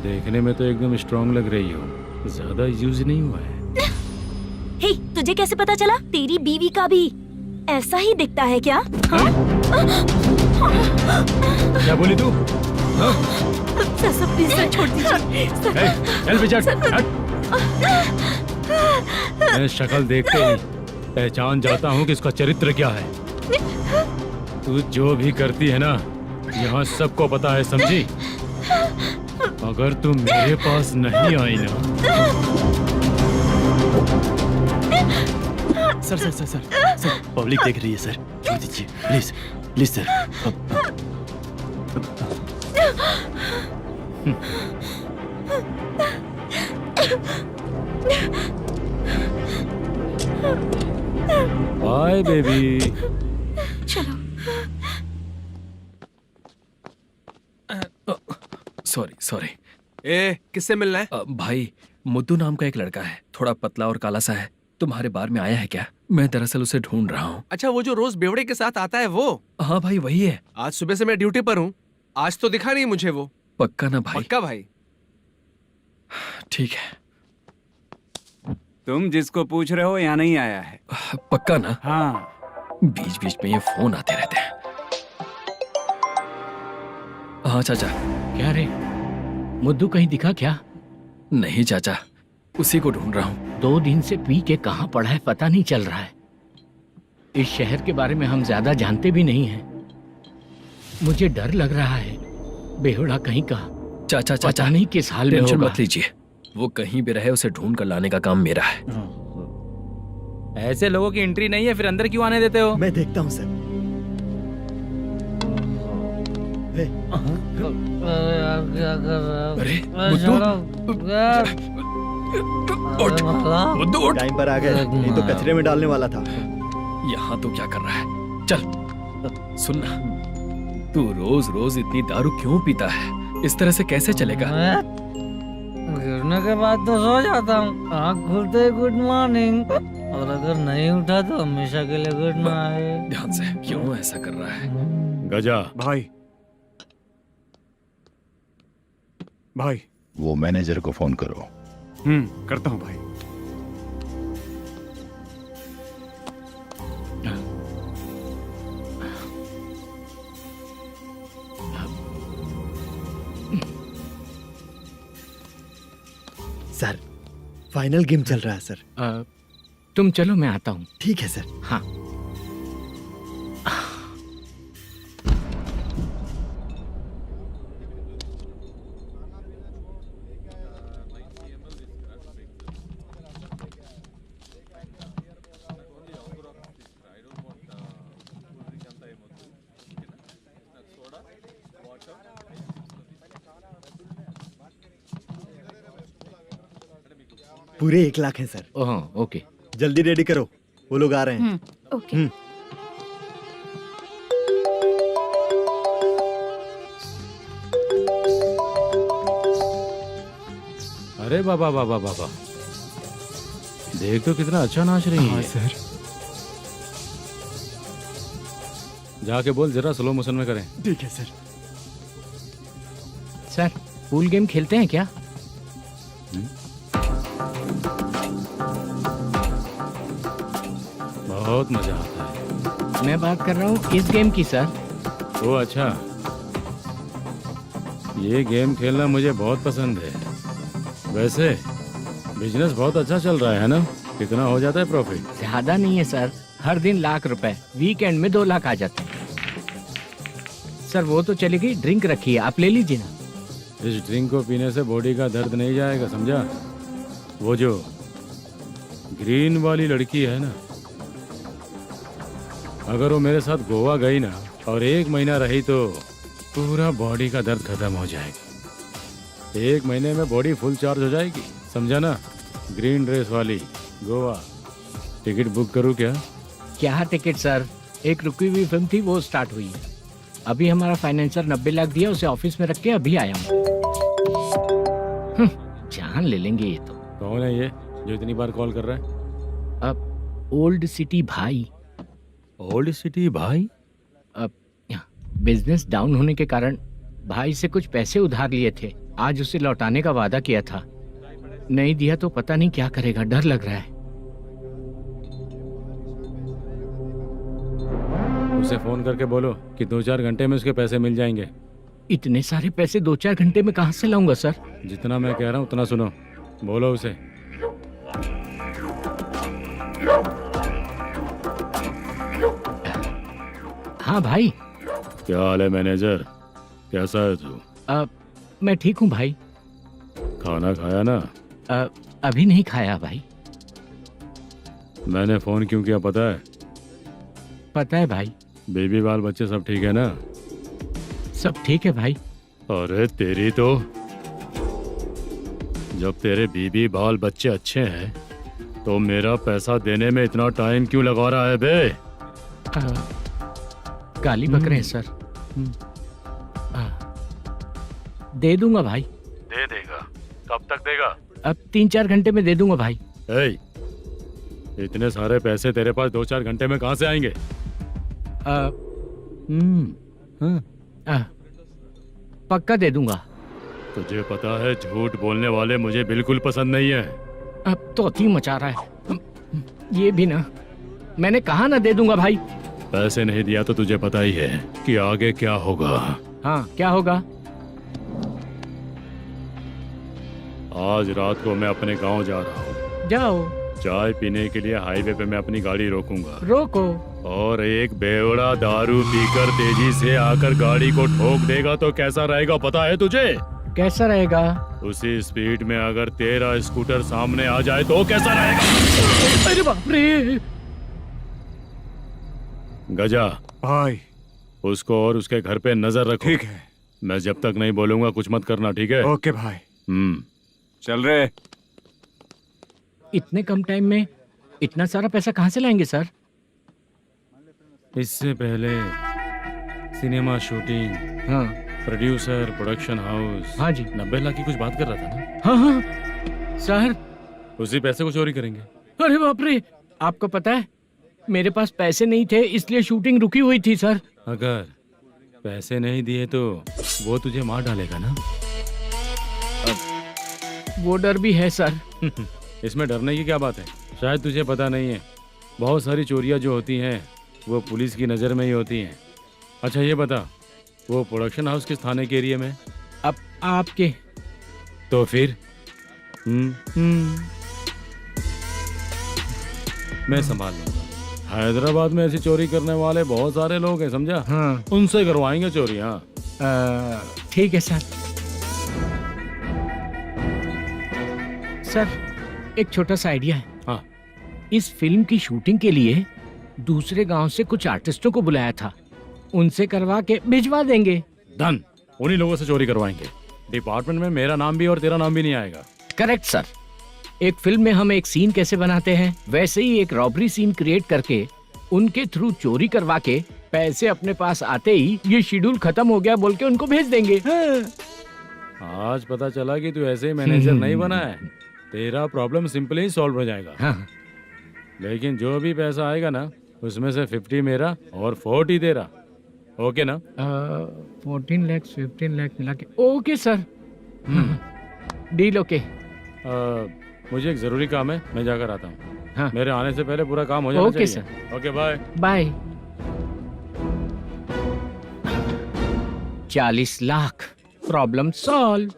देखने में तो एकदम स्ट्रांग लग रही हो, ज्यादा यूज नहीं हुआ है। हे, तुझे कैसे पता चला? तेरी बीवी का भी ऐसा ही दिखता है क्या? हाँ? क्या बोली तू? सर प्लीज सर, छोड़ दीजिए। चल बेटा, हट। मैं शक्ल देखते ही पहचान जाता हूँ कि इसका चरित्र क्या है। तू जो भी करती है ना, यहाँ सबको पता है, समझी? अगर तू मेरे पास नहीं आई ना। Sir sir sir sir sir, public देख रही है सर, छोड़ दीजिए please please sir. Bye baby. चलो। Sorry sorry. ए, किससे मिलना है? भाई, मुद्दू नाम का एक लड़का है, थोड़ा पतला और काला सा है। तुम्हारे बार में आया है क्या? मैं दरअसल उसे ढूंढ रहा हूँ। अच्छा, वो जो रोज बेवड़े के साथ आता है वो? हाँ भाई, वही है। आज सुबह से मैं ड्यूटी पर हूँ, आज तो दिखा नहीं मुझे वो। पक्का ना भाई? पक्का भाई। ठीक है। तुम जिसको पूछ रहे हो यहाँ नहीं आया है। पक्का ना? हाँ। बीच बीच में ये फोन आते रहते हैं। हाँ चाचा। क्या रे, मुद्दू कहीं दिखा क्या? नहीं चाचा, उसी को ढूंढ रहा हूँ। 2 दिन से पी के कहाँ पड़ा है पता नहीं चल रहा है। इस शहर के बारे में हम ज्यादा जानते भी नहीं हैं। मुझे डर लग रहा है, बेहुड़ा कहीं का। चाचा पता नहीं किस हाल में टेंशन होगा। मत लीजिए, वो कहीं भी रहे उसे ढूंढ कर लाने का काम मेरा है। ऐसे लोगों की एंट्री नहीं है, फिर अंदर क्यों आने देते हो? मैं देखता हूँ सर। क्या कर रहा है? अरे उठ, मुद्दू उठ। टाइम पर आ गए, नहीं तो कचरे में डालने वाला था। यहाँ तो क्या कर रहा है? चल सुनना, तू रोज रोज इतनी दारू क्यों पीता है? इस तरह से कैसे चलेगा? गिरने के बाद तो सो जाता हूँ, आँख खुलते ही गुड मॉर्निंग, और अगर नहीं उठा तो हमेशा के लिए गुड नाइट। ध्यान से, क्यों ऐसा कर रहा है? गजा भाई भाई वो मैनेजर को फोन करो। करता हूँ भाई। सर फाइनल गेम चल रहा है सर। तुम चलो, मैं आता हूँ। ठीक है सर। हाँ। पूरे 1 लाख हैं सर। ओह ओके, जल्दी रेडी करो, वो लोग आ रहे हैं। ओके। अरे बाबा बाबा बाबा, देख तो कितना अच्छा नाच रही है। सर जाके बोल जरा स्लो मोशन में करें। ठीक है सर। सर पूल गेम खेलते हैं क्या? बहुत मजा आता है। मैं बात कर रहा हूँ इस गेम की सर। ओ अच्छा, ये गेम खेलना मुझे बहुत पसंद है। वैसे बिजनेस बहुत अच्छा चल रहा है ना? कितना हो जाता है प्रॉफिट? ज्यादा नहीं है सर, हर दिन लाख रुपए, वीकेंड में 2 लाख आ जाते हैं। सर वो तो चलेगी, ड्रिंक रखी है, आप ले लीजिए ना। इस ड्रिंक को पीने से बॉडी का दर्द नहीं जाएगा, समझा? वो जो ग्रीन वाली लड़की है ना, अगर वो मेरे साथ गोवा गई ना और 1 महीना रही तो पूरा बॉडी का दर्द खत्म हो जाएगा। 1 महीने में बॉडी फुल चार्ज हो जाएगी, समझा ना? ग्रीन ड्रेस वाली गोवा। टिकट बुक करूँ क्या? क्या टिकट सर, एक रुकी हुई फिल्म थी, वो स्टार्ट हुई है। अभी हमारा फाइनेंसर 90 लाख दिया, उसे ऑफिस में रख के अभी आया हूँ। जान ले लेंगे ये तो। कौन है ये जो इतनी बार कॉल कर रहा है? अब ओल्ड सिटी भाई। ओल्ड सिटी भाई? अब बिजनेस डाउन होने के कारण भाई से कुछ पैसे उधार लिए थे, आज उसे लौटाने का वादा किया था। नहीं दिया तो पता नहीं क्या करेगा, डर लग रहा है। उसे फोन करके बोलो कि 2-4 घंटे में उसके पैसे मिल जाएंगे। इतने सारे पैसे 2-4 घंटे में कहाँ से लाऊंगा सर? जितना मैं कह रहा हूँ उतना सुनो, बोलो उसे। हाँ भाई। क्या हाल है मैनेजर, कैसा है तू? मैं ठीक हूँ भाई। खाना खाया ना? अभी नहीं खाया भाई। मैंने फोन क्यों किया पता है? पता है भाई। बेबी बाल बच्चे सब ठीक है ना? सब ठीक है भाई। अरे तेरी तो, जब तेरे बीबी बाल बच्चे अच्छे हैं तो मेरा पैसा देने में इतना टाइम क्यों लगा रहा है बे? गाली बक रहे हैं सर। दे दूंगा भाई। दे देगा? कब तक देगा? अब 3-4 घंटे में दे दूंगा भाई। इतने सारे पैसे तेरे पास 2-4 घंटे में कहाँ से आएंगे? पक्का दे दूंगा। तुझे पता है झूठ बोलने वाले मुझे बिल्कुल पसंद नहीं है। अब तो थी मचा रहा है ये भी ना। मैंने कहा ना दे दूंगा भाई। पैसे नहीं दिया तो तुझे पता ही है कि आगे क्या होगा। हाँ क्या होगा? आज रात को मैं अपने गांव जा रहा हूँ। जाओ। चाय पीने के लिए हाईवे पे मैं अपनी गाड़ी रोकूंगा। रोको। और एक बेवड़ा दारू पीकर तेजी से आकर गाड़ी को ठोक देगा तो कैसा रहेगा पता है तुझे? कैसा रहेगा? उसी स्पीड में अगर तेरा स्कूटर सामने आ जाए तो कैसा रहेगा? अरे बाप रे। गजा भाई, उसको और उसके घर पे नजर रखो। ठीक है। मैं जब तक नहीं बोलूंगा कुछ मत करना, ठीक है? ओके भाई। चल रहे। इतने कम टाइम में इतना सारा पैसा कहाँ से लाएंगे सर? इससे पहले सिनेमा शूटिंग, हाँ, प्रोड्यूसर, प्रोडक्शन हाउस, हाँ जी, 90 लाख की कुछ बात कर रहा था ना? हाँ हाँ सर। उसी पैसे को चोरी करेंगे। अरे बाप रे, आपको पता है मेरे पास पैसे नहीं थे इसलिए शूटिंग रुकी हुई थी सर। अगर पैसे नहीं दिए तो वो तुझे मार डालेगा ना? वो डर भी है सर। इसमें डरने की क्या बात है? शायद तुझे पता नहीं है, बहुत सारी चोरियां जो होती हैं वो पुलिस की नज़र में ही होती हैं। अच्छा ये बता, वो प्रोडक्शन हाउस किस थाने के एरिया में? अब आपके। तो फिर मैं संभाल लूंगा। हैदराबाद में ऐसी चोरी करने वाले बहुत सारे लोग हैं, समझा? हाँ। उनसे करवाएंगे चोरी। हाँ ठीक है सर। सर एक छोटा सा आइडिया है। हाँ। इस फिल्म की शूटिंग के लिए दूसरे गांव से कुछ आर्टिस्टों को बुलाया था, उनसे करवा के भिजवा देंगे। डन, उन्हीं लोगों से चोरी करवाएंगे। डिपार्टमेंट में मेरा नाम भी और तेरा नाम भी नहीं आएगा। Correct sir. एक फिल्म में हम एक सीन कैसे बनाते हैं वैसे ही एक रॉबरी सीन क्रिएट करके उनके थ्रू चोरी करवा के पैसे अपने पास आते ही ये शेड्यूल खत्म हो गया बोल के उनको भेज देंगे। आज पता चला कि तू ऐसे ही मैनेजर नहीं बना है। तेरा प्रॉब्लम सिंपली ही सॉल्व हो जाएगा। हाँ। लेकिन जो भी पैसा आएगा ना उसमें से 50 मेरा और 40 तेरा। ओके ना? 14 लाख 15 लाख मिला के। Okay sir. Deal okay. मुझे एक जरूरी काम है, मैं जाकर आता हूँ। हाँ। मेरे आने से पहले पूरा काम हो जाना ओके चाहिए। Sir. Okay bye. Bye. 40 lakh, problem solve.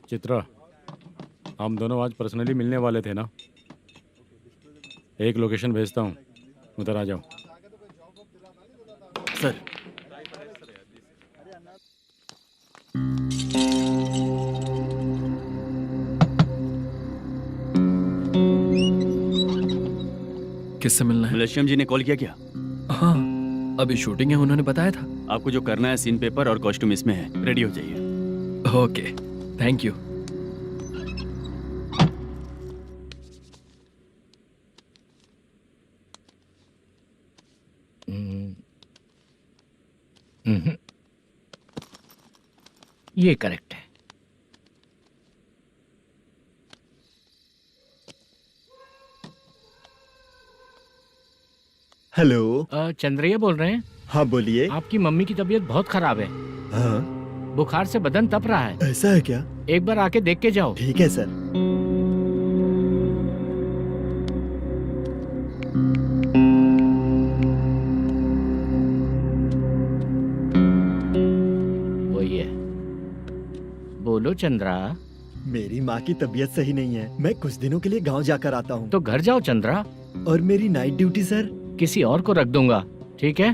Chitra, हम दोनों आज पर्सनली मिलने वाले थे ना? एक लोकेशन भेजता हूँ, उधर आ जाओ। सर किससे मिलना है? मलेशियम जी ने कॉल किया क्या? हाँ, अभी शूटिंग है, उन्होंने बताया था। आपको जो करना है सीन पेपर और कॉस्ट्यूम इसमें है, रेडी हो जाइए। Okay, thank you. ये करेक्ट है। हेलो। चंद्रैया बोल रहे हैं? हाँ बोलिए। आपकी मम्मी की तबीयत बहुत खराब है। हाँ। बुखार से बदन तप रहा है। ऐसा है क्या? एक बार आके देख के जाओ। ठीक है सर। वही है। बोलो चंद्रा। मेरी माँ की तबीयत सही नहीं है, मैं कुछ दिनों के लिए गांव जाकर आता हूँ। तो घर जाओ चंद्रा। और मेरी नाइट ड्यूटी सर? किसी और को रख दूंगा, ठीक है?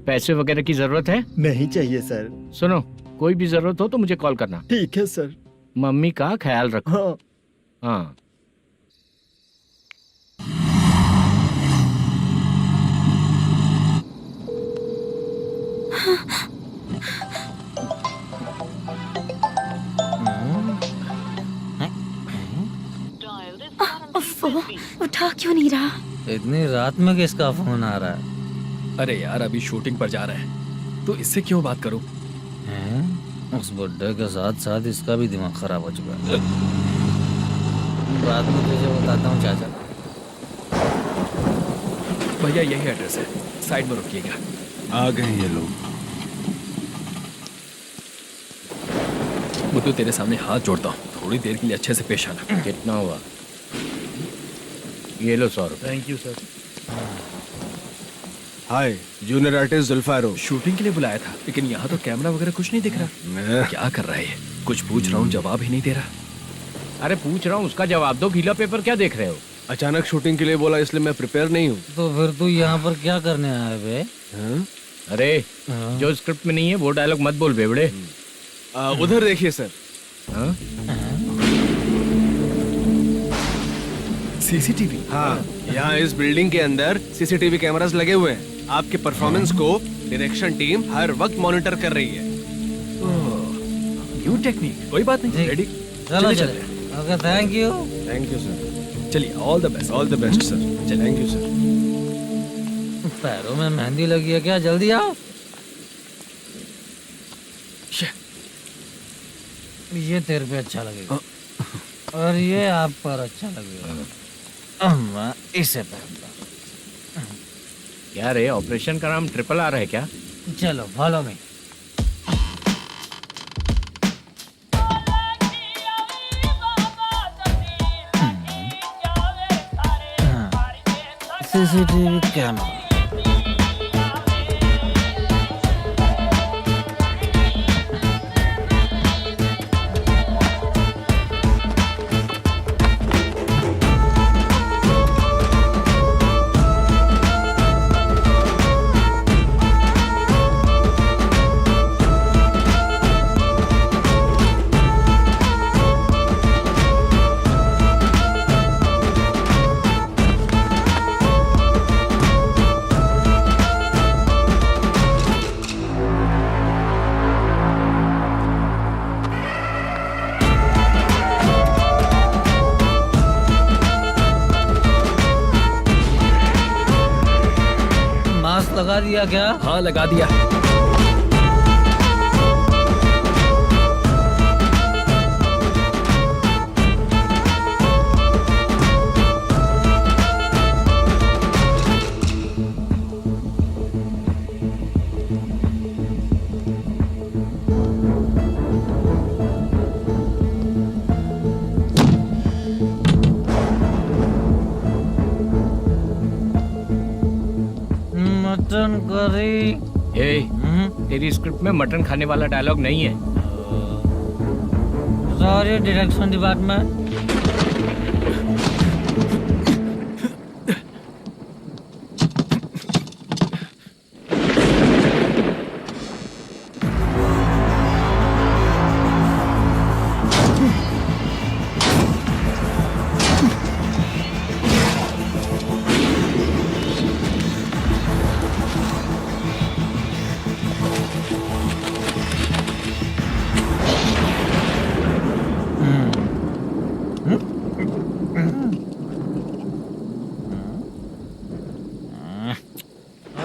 पैसे वगैरह की जरूरत है? नहीं चाहिए सर। सुनो, कोई भी जरूरत हो तो मुझे कॉल करना। ठीक है सर। मम्मी का ख्याल रखो। हाँ। हाँ। उठा क्यों नहीं रहा? इतनी रात में किसका फोन आ रहा है? अरे यार, अभी शूटिंग पर जा रहे हैं तो इससे क्यों बात करूं? हैं? उस बुड्ढे के साथ साथ इसका भी दिमाग खराब हो चुका है। रात में तुझे बताता हूँ चाचा। भैया यही एड्रेस है, साइड में रुकिएगा। आ गए ये लोग। बुद्धू, तेरे सामने हाथ जोड़ता हूँ, थोड़ी देर के लिए अच्छे से पेश आना। कितना हुआ? ये लो 100 रुपए। Thank you sir. Hi, junior artist Zulfar हूँ। शूटिंग के लिए बुलाया था, लेकिन यहाँ तो कैमरा वगैरह कुछ नहीं दिख रहा। क्या कर रहा है ये? कुछ पूछ रहा हूँ, जवाब ही नहीं दे रहा। अरे पूछ रहा हूँ, उसका जवाब दो। गीला पेपर क्या देख रहे हो? अचानक शूटिंग के लिए बोला, इसलिए मैं प्रिपेयर नहीं हूँ। तो फिर तू यहाँ पर क्या करने आया बे? अरे जो स्क्रिप्ट में नहीं है वो डायलॉग मत बोल बेवड़े। उधर देखिए सर। सीसीटीवी? हाँ, यहाँ इस बिल्डिंग के अंदर सीसीटीवी कैमरास लगे हुए हैं। आपके परफॉर्मेंस को डायरेक्शन टीम हर वक्त मॉनिटर कर रही है। न्यू टेक्निक, कोई बात नहीं। रेडी? चलो चले। Okay, thank you. Thank you sir. चलिए, all the best. All the best sir. Thank you sir. पैरों में मेहंदी लगी है क्या? जल्दी आओ। ये तेरे पे अच्छा लगेगा और ये आप पर अच्छा लगेगा। मैं इसे पहनता। क्या रे, ऑपरेशन का नाम ट्रिपल आर है क्या? चलो फॉलो मी। CCTV camera. लगा दिया क्या? हाँ, लगा दिया। Mutton curry. तेरी स्क्रिप्ट में मटन खाने वाला डायलॉग नहीं है। Sorry direction department.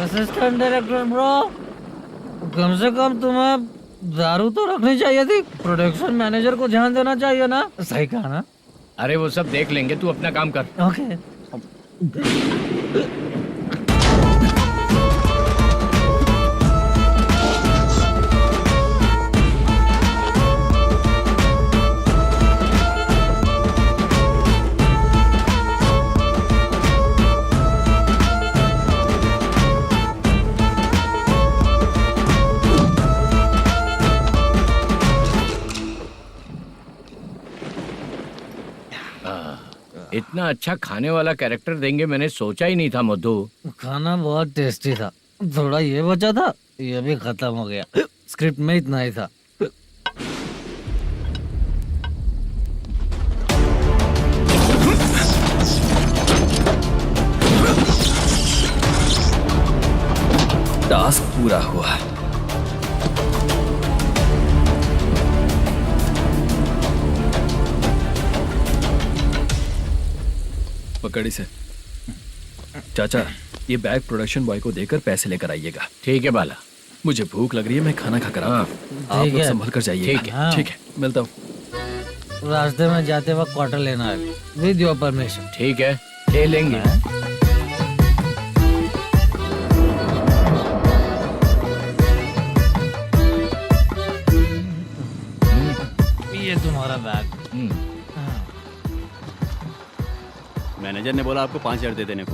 Assistant director bro, कम से कम तुम्हें दारू तो रखनी चाहिए थी। प्रोडक्शन मैनेजर को ध्यान देना चाहिए ना। सही कहा ना? अरे वो सब देख लेंगे, तू अपना काम कर। ओके। इतना अच्छा खाने वाला कैरेक्टर देंगे मैंने सोचा ही नहीं था मधु। खाना बहुत टेस्टी था। थोड़ा ये बचा था, ये भी खत्म हो गया। स्क्रिप्ट में इतना ही था। टास्क पूरा हुआ। पकड़ी से। चाचा, ये बैग प्रोडक्शन बॉय को देकर पैसे लेकर आइएगा। ठीक है बाला। मुझे भूख लग रही है, मैं खाना खाकर आता हूँ। आप लोग संभल कर जाइए। ठीक है। ठीक है, मिलता हूँ। रास्ते में जाते वक्त क्वार्टर लेना है विद योर परमिशन। ठीक है, ले लेंगे। ये तुम्हारा बैग। मैनेजर ने बोला आपको 5,000 दे देने को।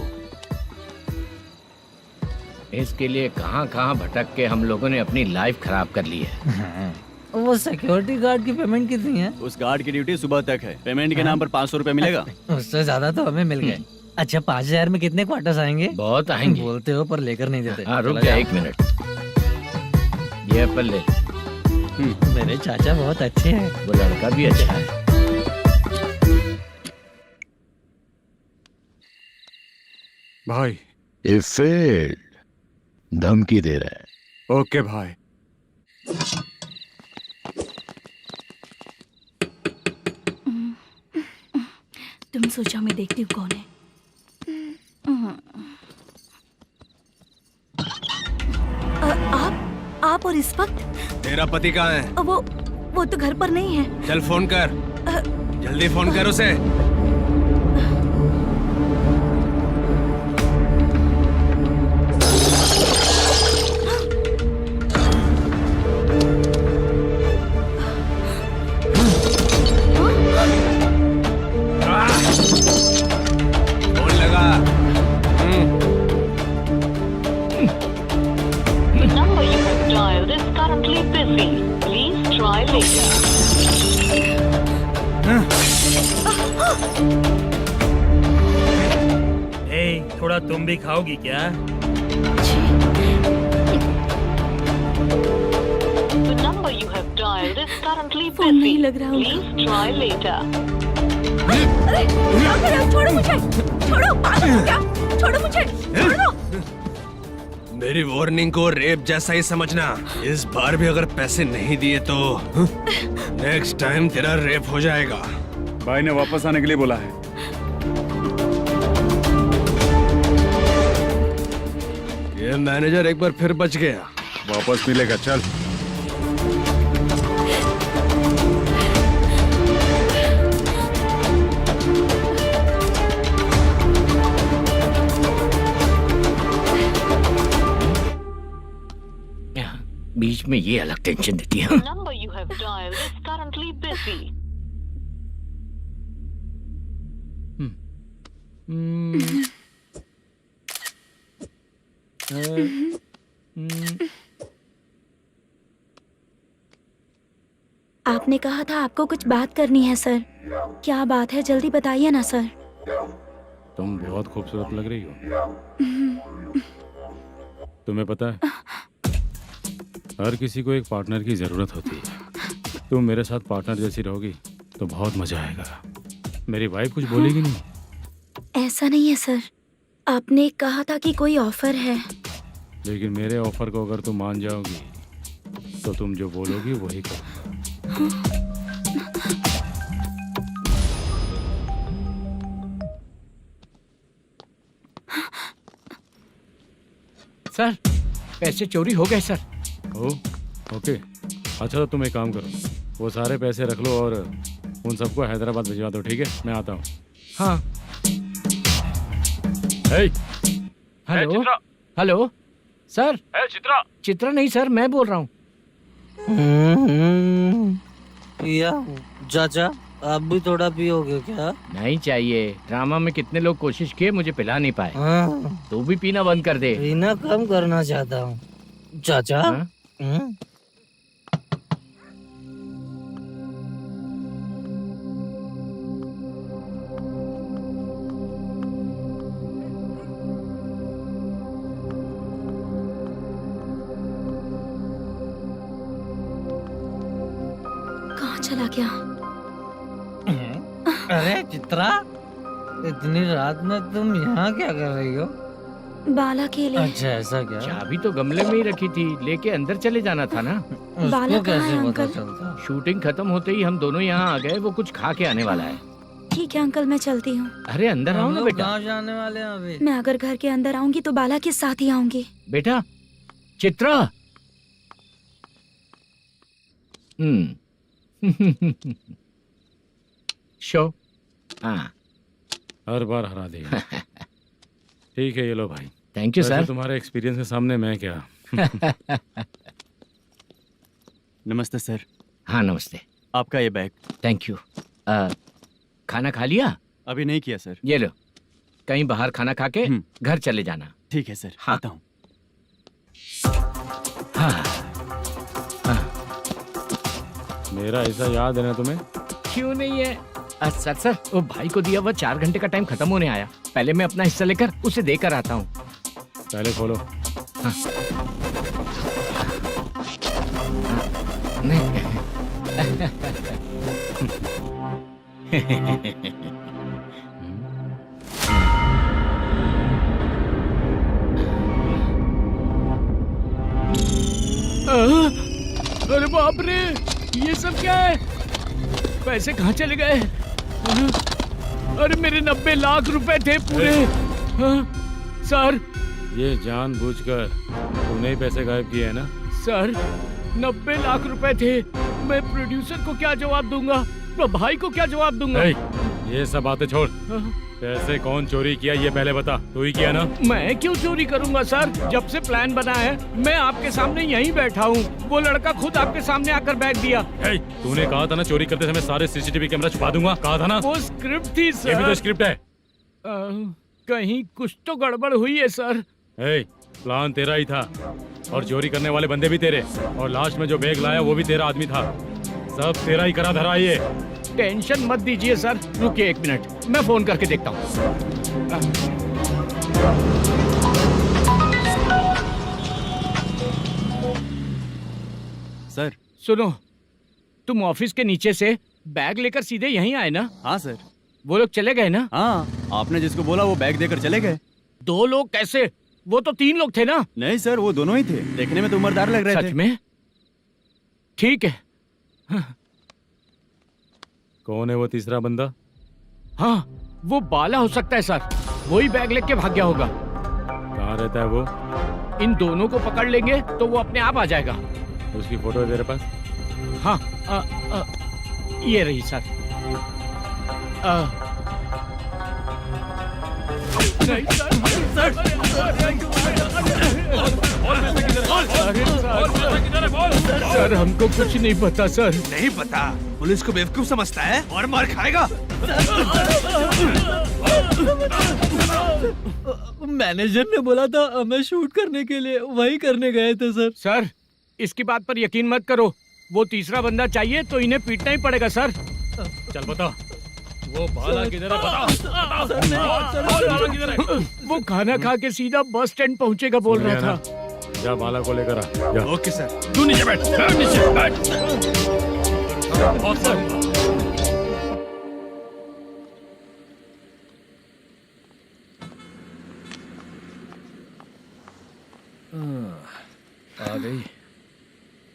इसके लिए कहाँ कहाँ भटक के हम लोगों ने अपनी लाइफ खराब कर ली है। वो सिक्योरिटी गार्ड की पेमेंट कितनी है? उस गार्ड की ड्यूटी सुबह तक है। पेमेंट के नाम पर 500 रुपए मिलेगा। उससे ज्यादा तो हमें मिल गए। अच्छा 5000 में कितने क्वार्टर्स आएंगे? बहुत आएंगे। बोलते हो पर लेकर नहीं देते। हाँ रुक जा 1 मिनट, ये एप्पल ले। मेरे चाचा बहुत अच्छे हैं। वो लड़का भी अच्छा है। भाई ये फेल्ड धमकी दे रहा है। ओके भाई। तुम सोचो मैं देखती हूँ कौन है। आप और इस वक्त तेरा पति कहाँ है? वो तो घर पर नहीं है। चल फोन कर, जल्दी फोन कर उसे। फोन लगा। number you have dialed is currently busy. Please try later. थोड़ा तुम भी खाओगी क्या? The number you have dialed is currently phone नहीं busy. लग रहा होगा। Please try later. अरे क्या कर रहे हो? छोड़ो मुझे, छोड़ो, पागल हो क्या? छोड़ो मुझे, छोड़ो। मेरी वार्निंग को रेप जैसा ही समझना। इस बार भी अगर पैसे नहीं दिए तो नेक्स्ट टाइम तेरा रेप हो जाएगा। भाई ने वापस आने के लिए बोला है। ये मैनेजर एक बार फिर बच गया। वापस मिलेगा, चल। बीच में ये अलग टेंशन देती है। The number you have dialed is currently busy. आपने कहा था आपको कुछ बात करनी है सर। क्या बात है, जल्दी बताइए ना सर। तुम बहुत खूबसूरत लग रही हो। तुम्हें पता है हर किसी को एक पार्टनर की जरूरत होती है। तुम मेरे साथ पार्टनर जैसी रहोगी तो बहुत मजा आएगा। मेरी वाइफ कुछ बोलेगी नहीं? ऐसा नहीं है सर, आपने कहा था कि कोई ऑफर है। लेकिन मेरे ऑफर को अगर तुम मान जाओगी तो तुम जो बोलोगी वही करूँगा। सर पैसे चोरी हो गए सर। ओके अच्छा तो तुम एक काम करो, वो सारे पैसे रख लो और उन सबको हैदराबाद भिजवा दो, ठीक है? मैं आता हूँ। हाँ। Hello hello sir. Chitra? Chitra नहीं सर, मैं बोल रहा हूँ। या चाचा आप भी थोड़ा पियोगे क्या? नहीं चाहिए। ड्रामा में कितने लोग कोशिश किए, मुझे पिला नहीं पाए। तू भी पीना बंद कर दे। पीना कम करना चाहता हूँ चाचा। कहाँ चला गया? अरे चित्रा, इतनी रात में तुम यहाँ क्या कर रही हो? बाला के लिए। अच्छा ऐसा क्या? चाबी तो गमले में ही रखी थी, लेके अंदर चले जाना था ना। बाला उसको कहाँ है कैसे पता अंकल? चलता? शूटिंग खत्म होते ही हम दोनों यहाँ आ गए। वो कुछ खा के आने वाला है। ठीक है अंकल, मैं चलती हूँ। अरे अंदर आओ हम ना लोग बेटा। कहाँ जाने वाले हैं अभी? मैं अगर घर के अंदर आऊंगी तो बाला के साथ ही आऊंगी। बेटा चित्रा। शो। हाँ हर बार हरा देगा। ठीक है ये लो भाई। Thank you sir. तुम्हारे एक्सपीरियंस के सामने मैं क्या। नमस्ते सर। हाँ नमस्ते। आपका ये बैग। Thank you. खाना खा लिया? अभी नहीं किया सर। ये लो, कहीं बाहर खाना खा के घर चले जाना। ठीक है सर। हाँ। आता हूँ। मेरा ऐसा याद है ना तुम्हें? क्यों नहीं है? सर वो भाई को दिया हुआ 4 घंटे का टाइम खत्म होने आया। पहले मैं अपना हिस्सा लेकर उसे देकर आता हूँ। पहले खोलो। अरे बाप रे, ये सब क्या है? पैसे कहाँ चले गए? अरे मेरे 90 लाख रुपए थे पूरे। सर, ये जानबूझकर तूने ही पैसे गायब किए हैं ना? सर 90 लाख रुपए थे। मैं प्रोड्यूसर को क्या जवाब दूंगा? तो भाई को क्या जवाब दूंगा? ये सब बातें छोड़। पैसे कौन चोरी किया ये पहले बता। तू ही किया ना? मैं क्यों चोरी करूंगा सर? जब से प्लान बना है मैं आपके सामने यहीं बैठा हूँ। वो लड़का खुद आपके सामने आकर बैग दिया। तूने कहा था ना चोरी करते समय सारे सीसीटीवी कैमरा छुपा दूंगा, कहा था ना? वो स्क्रिप्ट थी सर। ये भी तो स्क्रिप्ट है। कहीं कुछ तो गड़बड़ हुई है सर। प्लान तेरा ही था और चोरी करने वाले बंदे भी तेरे, और लास्ट में जो बैग लाया वो भी तेरा आदमी था। सब तेरा ही करा धरा ये। टेंशन मत दीजिए सर, रुकिए 1 मिनट, मैं फोन करके देखता हूँ। सर सुनो, तुम ऑफिस के नीचे से बैग लेकर सीधे यहीं आए ना? हाँ सर। वो लोग चले गए ना? हाँ, आपने जिसको बोला वो बैग देकर चले गए। 2 लोग कैसे? वो तो 3 लोग थे ना? नहीं सर, वो दोनों ही थे। देखने में तो उम्रदार लग रहे थे। सच में? ठीक है। कौन है वो तीसरा बंदा? हाँ, वो बाला हो सकता है सर। वही बैग लेके भाग गया होगा। कहाँ रहता है वो? इन दोनों को पकड़ लेंगे तो वो अपने आप आ जाएगा। उसकी फोटो है तेरे पास? हाँ, ये रही सर। नहीं सर, हमको कुछ नहीं पता सर। नहीं पता? पुलिस को बेवकूफ समझता है और मार खाएगा। मैनेजर ने बोला था हमें शूट करने के लिए, वही करने गए थे सर। सर, इसकी बात पर यकीन मत करो। वो तीसरा बंदा चाहिए तो इन्हें पीटना ही पड़ेगा सर। चल बता, वो बाला किधर है? बता। वो खाना खा के सीधा बस स्टैंड पहुंचेगा बोल रहा था। जा बाला को लेकर आ। जा। Okay sir. तू नीचे बैठ। नीचे बैठ। आ गई।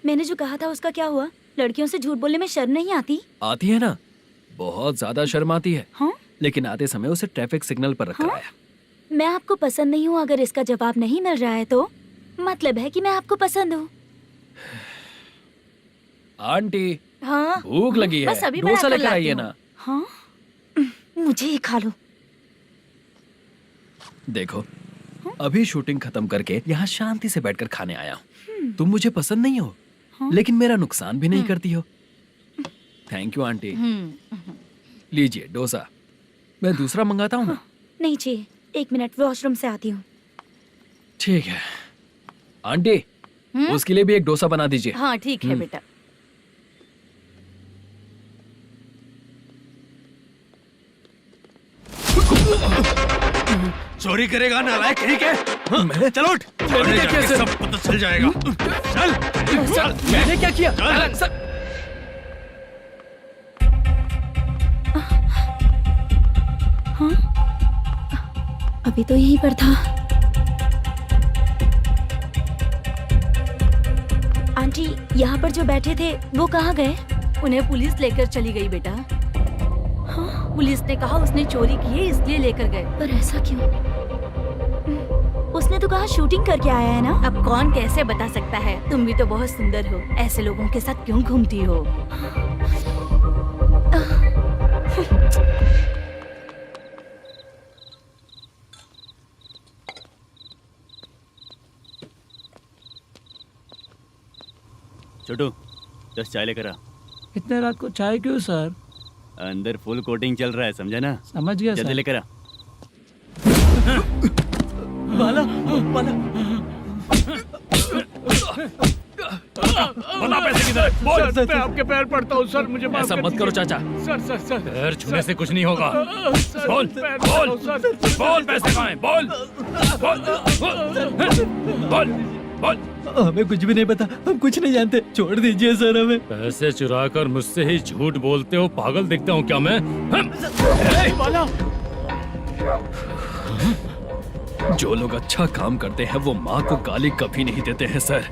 मैंने जो कहा था उसका क्या हुआ? लड़कियों से झूठ बोलने में शर्म नहीं आती? आती है ना, बहुत ज्यादा शर्म आती है। हाँ? लेकिन आते समय उसे ट्रैफिक सिग्नल पर रखा हाँ? है। मैं आपको पसंद नहीं हूँ अगर इसका जवाब नहीं मिल रहा है तो मतलब है कि मैं आपको पसंद हूँ। आंटी, हाँ? भूख लगी है, बस अभी डोसा बनाकर लेकर आइए लाती ना। हूँ। हाँ? मुझे ही खा लो। देखो, अभी शूटिंग खत्म करके यहाँ शांति से बैठकर खाने आया हूँ। तुम मुझे पसंद नहीं हो, लेकिन मेरा नुकसान भी नहीं करती हो। Thank you aunty. लीजिए डोसा। मैं दूसरा मंगाता हूँ ना? नहीं चाहिए, 1 मिनट, वॉशरूम से आती हूँ। ठीक है आंटी, उसके लिए भी एक डोसा बना दीजिए। हाँ ठीक है बेटा। चोरी करेगा नालायक कहीं के? चलो उठ। मैंने क्या किया? सब पता चल जाएगा। चल। सर, मैंने क्या किया? सर, हाँ? अभी तो यहीं पर था। आंटी, यहाँ पर जो बैठे थे वो कहाँ गए? उन्हें पुलिस लेकर चली गई बेटा। हाँ? पुलिस ने कहा उसने चोरी की है इसलिए लेकर गए। पर ऐसा क्यों? उसने तो कहा शूटिंग करके आया है ना। अब कौन कैसे बता सकता है? तुम भी तो बहुत सुंदर हो, ऐसे लोगों के साथ क्यों घूमती हो? छोटू 10 चाय लेकर आ। इतने रात को चाय क्यों सर? अंदर फुल कोटिंग चल रहा है, समझा ना? समझ गया जल्दी सर। लेकर आ। बाला, बाला। बता पैसे किधर है? बोल। सर, मैं आपके पैर पड़ता हूँ सर, मुझे माफ ऐसा कर मत करो दीजिए। चाचा। सर पैर छूने से कुछ नहीं होगा। सर, बोल पैर बोल पड़ता हूँ, सर। बोल, पैसे कहाँ हैं? बोल बोल बोल बोल। हमें कुछ भी नहीं पता, हम कुछ नहीं जानते, छोड़ दीजिए सर हमें। पैसे चुरा कर मुझसे ही झूठ बोलते हो, पागल दिखता हूँ क्या मैं? जो लोग अच्छा काम करते हैं वो माँ को गाली कभी नहीं देते हैं सर।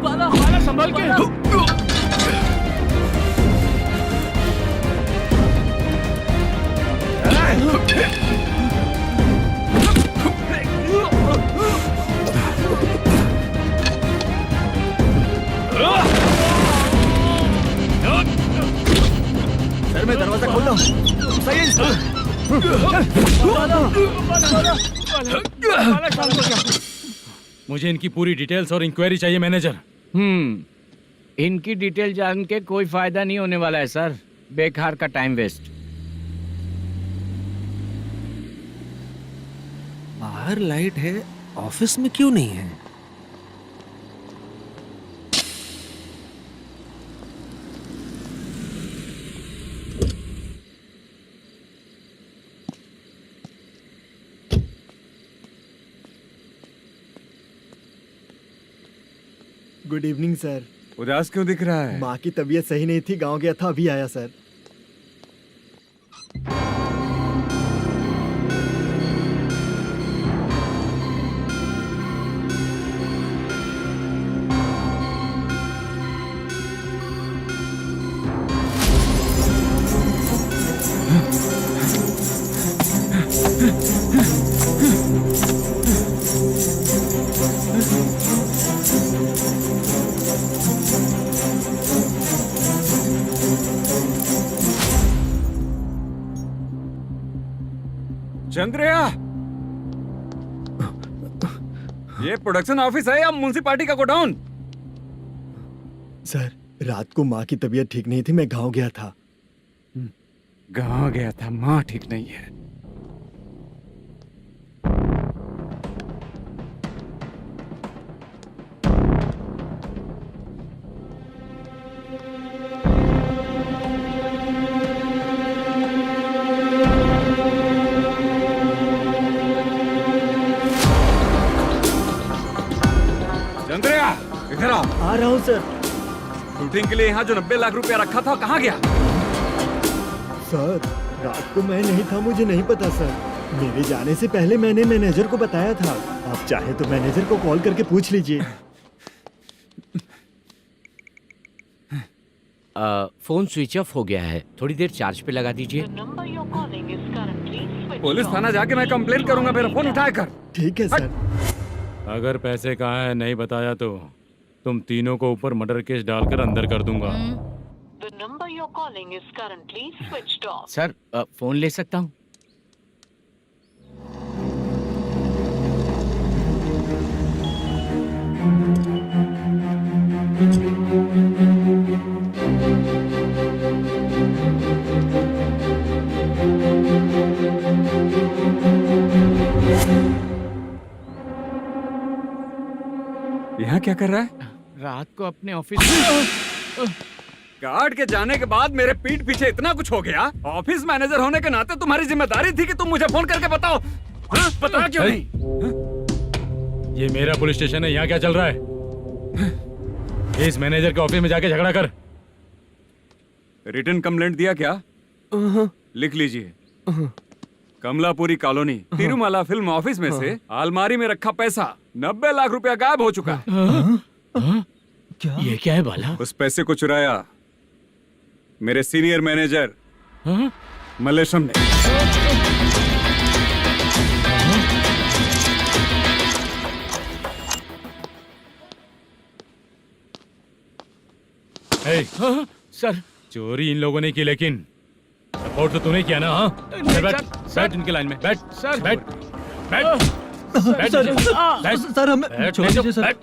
बाला संभाल के। सर मैं दरवाजा खोलता हूँ। सही है सर। मुझे इनकी पूरी डिटेल्स और इंक्वायरी चाहिए मैनेजर। इनकी डिटेल जान के कोई फायदा नहीं होने वाला है सर, बेकार का टाइम वेस्ट। बाहर लाइट है, ऑफिस में क्यों नहीं है? Good evening sir. उदास क्यों दिख रहा है? माँ की तबीयत सही नहीं थी, गांव गया था, अभी आया सर। चंद्रया, ये प्रोडक्शन ऑफिस है या म्युनिसिपालिटी का गोडाउन? सर रात को माँ की तबीयत ठीक नहीं थी, मैं गांव गया था। गांव गया था, माँ ठीक नहीं है। चंद्रया, इधर आओ। आ रहा हूँ सर। शूटिंग के लिए यहाँ जो 90 लाख रुपया रखा था कहाँ गया? सर रात को मैं नहीं था, मुझे नहीं पता सर। मेरे जाने से पहले मैंने मैनेजर को बताया था। आप चाहे तो मैनेजर को कॉल करके पूछ लीजिए। फोन स्विच ऑफ हो गया है, थोड़ी देर चार्ज पे लगा दीजिए। पुलिस थाना जाके मैं कंप्लेंट करूंगा, मेरा फोन उठाया कर। ठीक है सर। अगर पैसे कहाँ है नहीं बताया तो तुम तीनों को ऊपर मर्डर केस डालकर अंदर कर दूंगा। सर फोन ले सकता हूँ? यहाँ क्या कर रहा है? रात को अपने ऑफिस गार्ड के जाने के बाद मेरे पीठ पीछे इतना कुछ हो गया। ऑफिस मैनेजर होने के नाते तुम्हारी जिम्मेदारी थी कि तुम मुझे फोन करके बताओ। हाँ? बता क्यों नहीं? ये मेरा पुलिस स्टेशन है, यहाँ क्या चल रहा है? इस मैनेजर के ऑफिस में जाके झगड़ा कर। रिटन कंप्लेंट दिया क्या? लिख लीजिए। Kamalapuri colony, Tirumala film office में से अलमारी में रखा पैसा 90 लाख रुपया गायब हो चुका है। ये क्या है बाला? उस पैसे को चुराया मेरे सीनियर मैनेजर मल्लेशम ने। हे, सर चोरी इन लोगों ने की, लेकिन सपोर्ट तो तूने किया ना? हाँ, चल बैठ, बैठ इनके लाइन में, बैठ, सर बैठ, बैठ, बैठ, बैठ, सर हमें बैठ, छोड़ दीजिए सर। बैठ।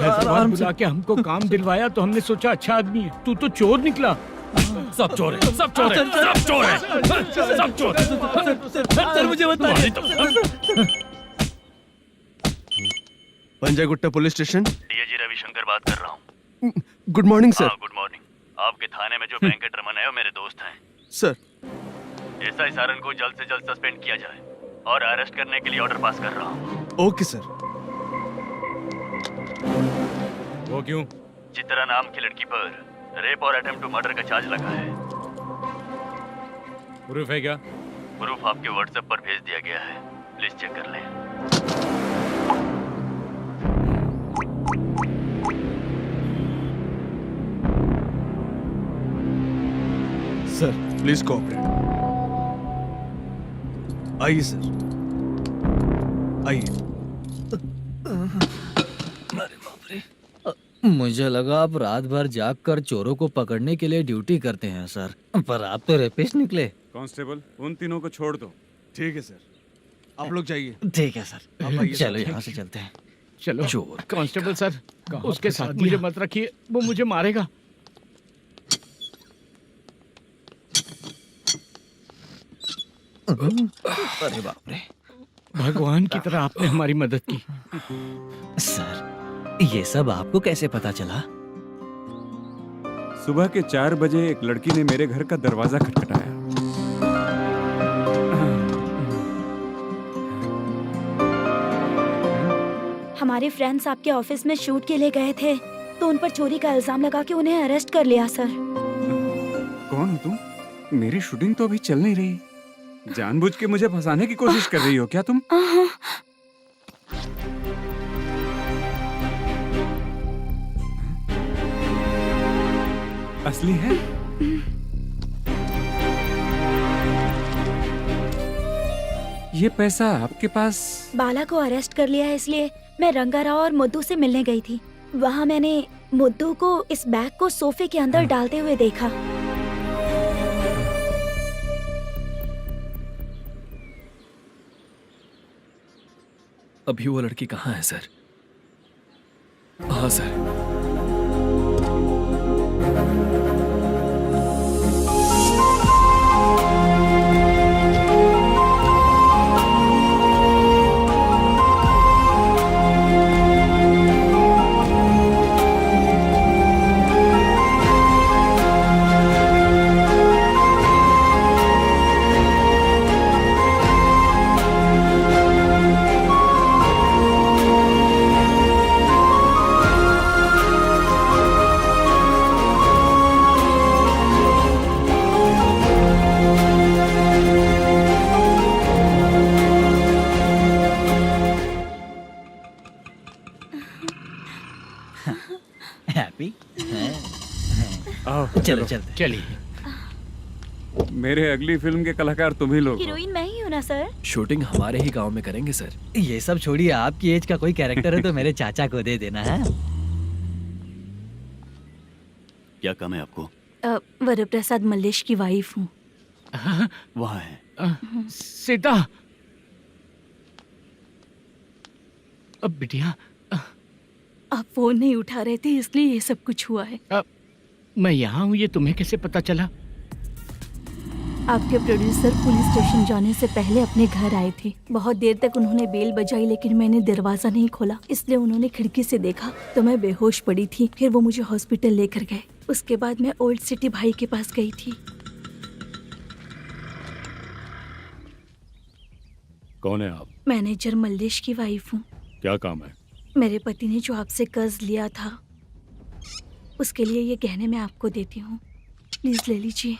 हैदराबाद बुला के हमको काम दिलवाया तो हमने सोचा अच्छा आदमी है, तू तो चोर निकला। सब चोर है, सब चोर है, सब चोर है, सब चोर है। सर मुझे बताइए। Panjagutta police station. DIG Ravishankar बात कर रहा हूँ। Good morning sir. Good morning. आपके थाने में जो वेंकट रमन है वो मेरे दोस्त हैं। सर एसआई सारन को जल्द से जल्द सस्पेंड किया जाए और अरेस्ट करने के लिए ऑर्डर पास कर रहा हूँ। Okay sir. वो क्यों? चित्रा नाम की लड़की पर रेप और अटेम्प्ट टू मर्डर का चार्ज लगा है। प्रूफ है क्या? प्रूफ आपके व्हाट्सएप पर भेज दिया गया है, प्लीज चेक कर लें। Sir please cooperate. आइए सर, आइए। मुझे लगा आप रात भर जाग कर चोरों को पकड़ने के लिए ड्यूटी करते हैं सर, पर आप तो रेपिस्ट निकले। कांस्टेबल, उन तीनों को छोड़ दो। ठीक है सर, आप लोग जाइए। ठीक है सर, आप आइए चलो सर। यहाँ से चलते हैं। चलो चोर कांस्टेबल सर, उसके साथ मुझे मत रखिए, वो मुझे मारेगा। अरे बाप रे, भगवान की तरह आपने हमारी मदद की। सर ये सब आपको कैसे पता चला? सुबह के 4 बजे एक लड़की ने मेरे घर का दरवाजा खटखटाया। हमारे फ्रेंड्स आपके ऑफिस में शूट के लिए गए थे तो उन पर चोरी का इल्जाम लगा के उन्हें अरेस्ट कर लिया सर। कौन हो तुम? मेरी शूटिंग तो अभी चल नहीं रही। जानबूझ के मुझे फंसाने की कोशिश कर रही हो क्या तुम? असली है? ये पैसा आपके पास? बाला को अरेस्ट कर लिया है इसलिए मैं रंगाराव और मुद्दू से मिलने गई थी। वहाँ मैंने मुद्दू को इस बैग को सोफे के अंदर डालते हुए देखा। अभी वो लड़की कहाँ है सर? हाँ सर। हैप्पी? आओ चलो चलते। चलिए। मेरे अगली फिल्म के कलाकार तुम ही लोग हो। हीरोइन मैं ही हूँ ना सर। शूटिंग हमारे ही गांव में करेंगे सर। ये सब छोड़िए, आपकी एज का कोई कैरेक्टर है तो मेरे चाचा को दे देना है। क्या काम है आपको? वरप्रसाद मल्लेश की वाइफ हूँ। वहाँ है। सीता। अब बिटिया, आप फोन नहीं उठा रहे थे इसलिए ये सब कुछ हुआ है। मैं यहाँ हूँ, ये तुम्हें कैसे पता चला? आपके प्रोड्यूसर पुलिस स्टेशन जाने से पहले अपने घर आए थे। बहुत देर तक उन्होंने बेल बजाई लेकिन मैंने दरवाजा नहीं खोला, इसलिए उन्होंने खिड़की से देखा तो मैं बेहोश पड़ी थी। फिर वो मुझे हॉस्पिटल लेकर गए। उसके बाद मैं ओल्ड सिटी भाई के पास गई थी। कौन है आप? मैनेजर मल्लेश की वाइफ हूँ। क्या काम है? मेरे पति ने जो आपसे कर्ज लिया था उसके लिए ये गहने मैं आपको देती हूँ, प्लीज ले लीजिए।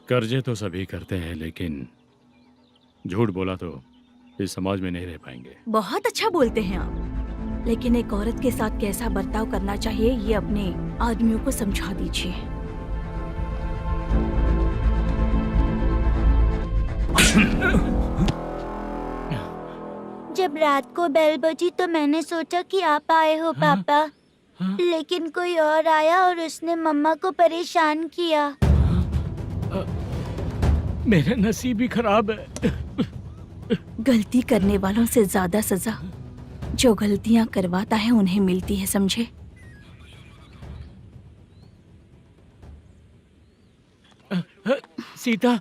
कर्जे तो सभी करते हैं, लेकिन झूठ बोला तो इस समाज में नहीं रह पाएंगे। बहुत अच्छा बोलते हैं आप, लेकिन एक औरत के साथ कैसा बर्ताव करना चाहिए ये अपने आदमियों को समझा दीजिए। जब रात को बेल बजी तो मैंने सोचा कि आप आए हो पापा। लेकिन कोई और आया और उसने मम्मा को परेशान किया। मेरा नसीब ही खराब है। गलती करने वालों से ज्यादा सजा जो गलतियां करवाता है उन्हें मिलती है, समझे? सीता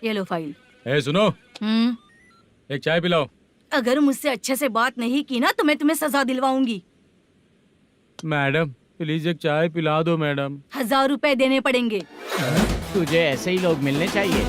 ये लो फाइल। ए सुनो, एक चाय पिलाओ। अगर मुझसे अच्छे से बात नहीं की ना तो मैं तुम्हें सजा दिलवाऊंगी। मैडम प्लीज एक चाय पिला दो मैडम। 1000 रुपए देने पड़ेंगे। तुझे ऐसे ही लोग मिलने चाहिए।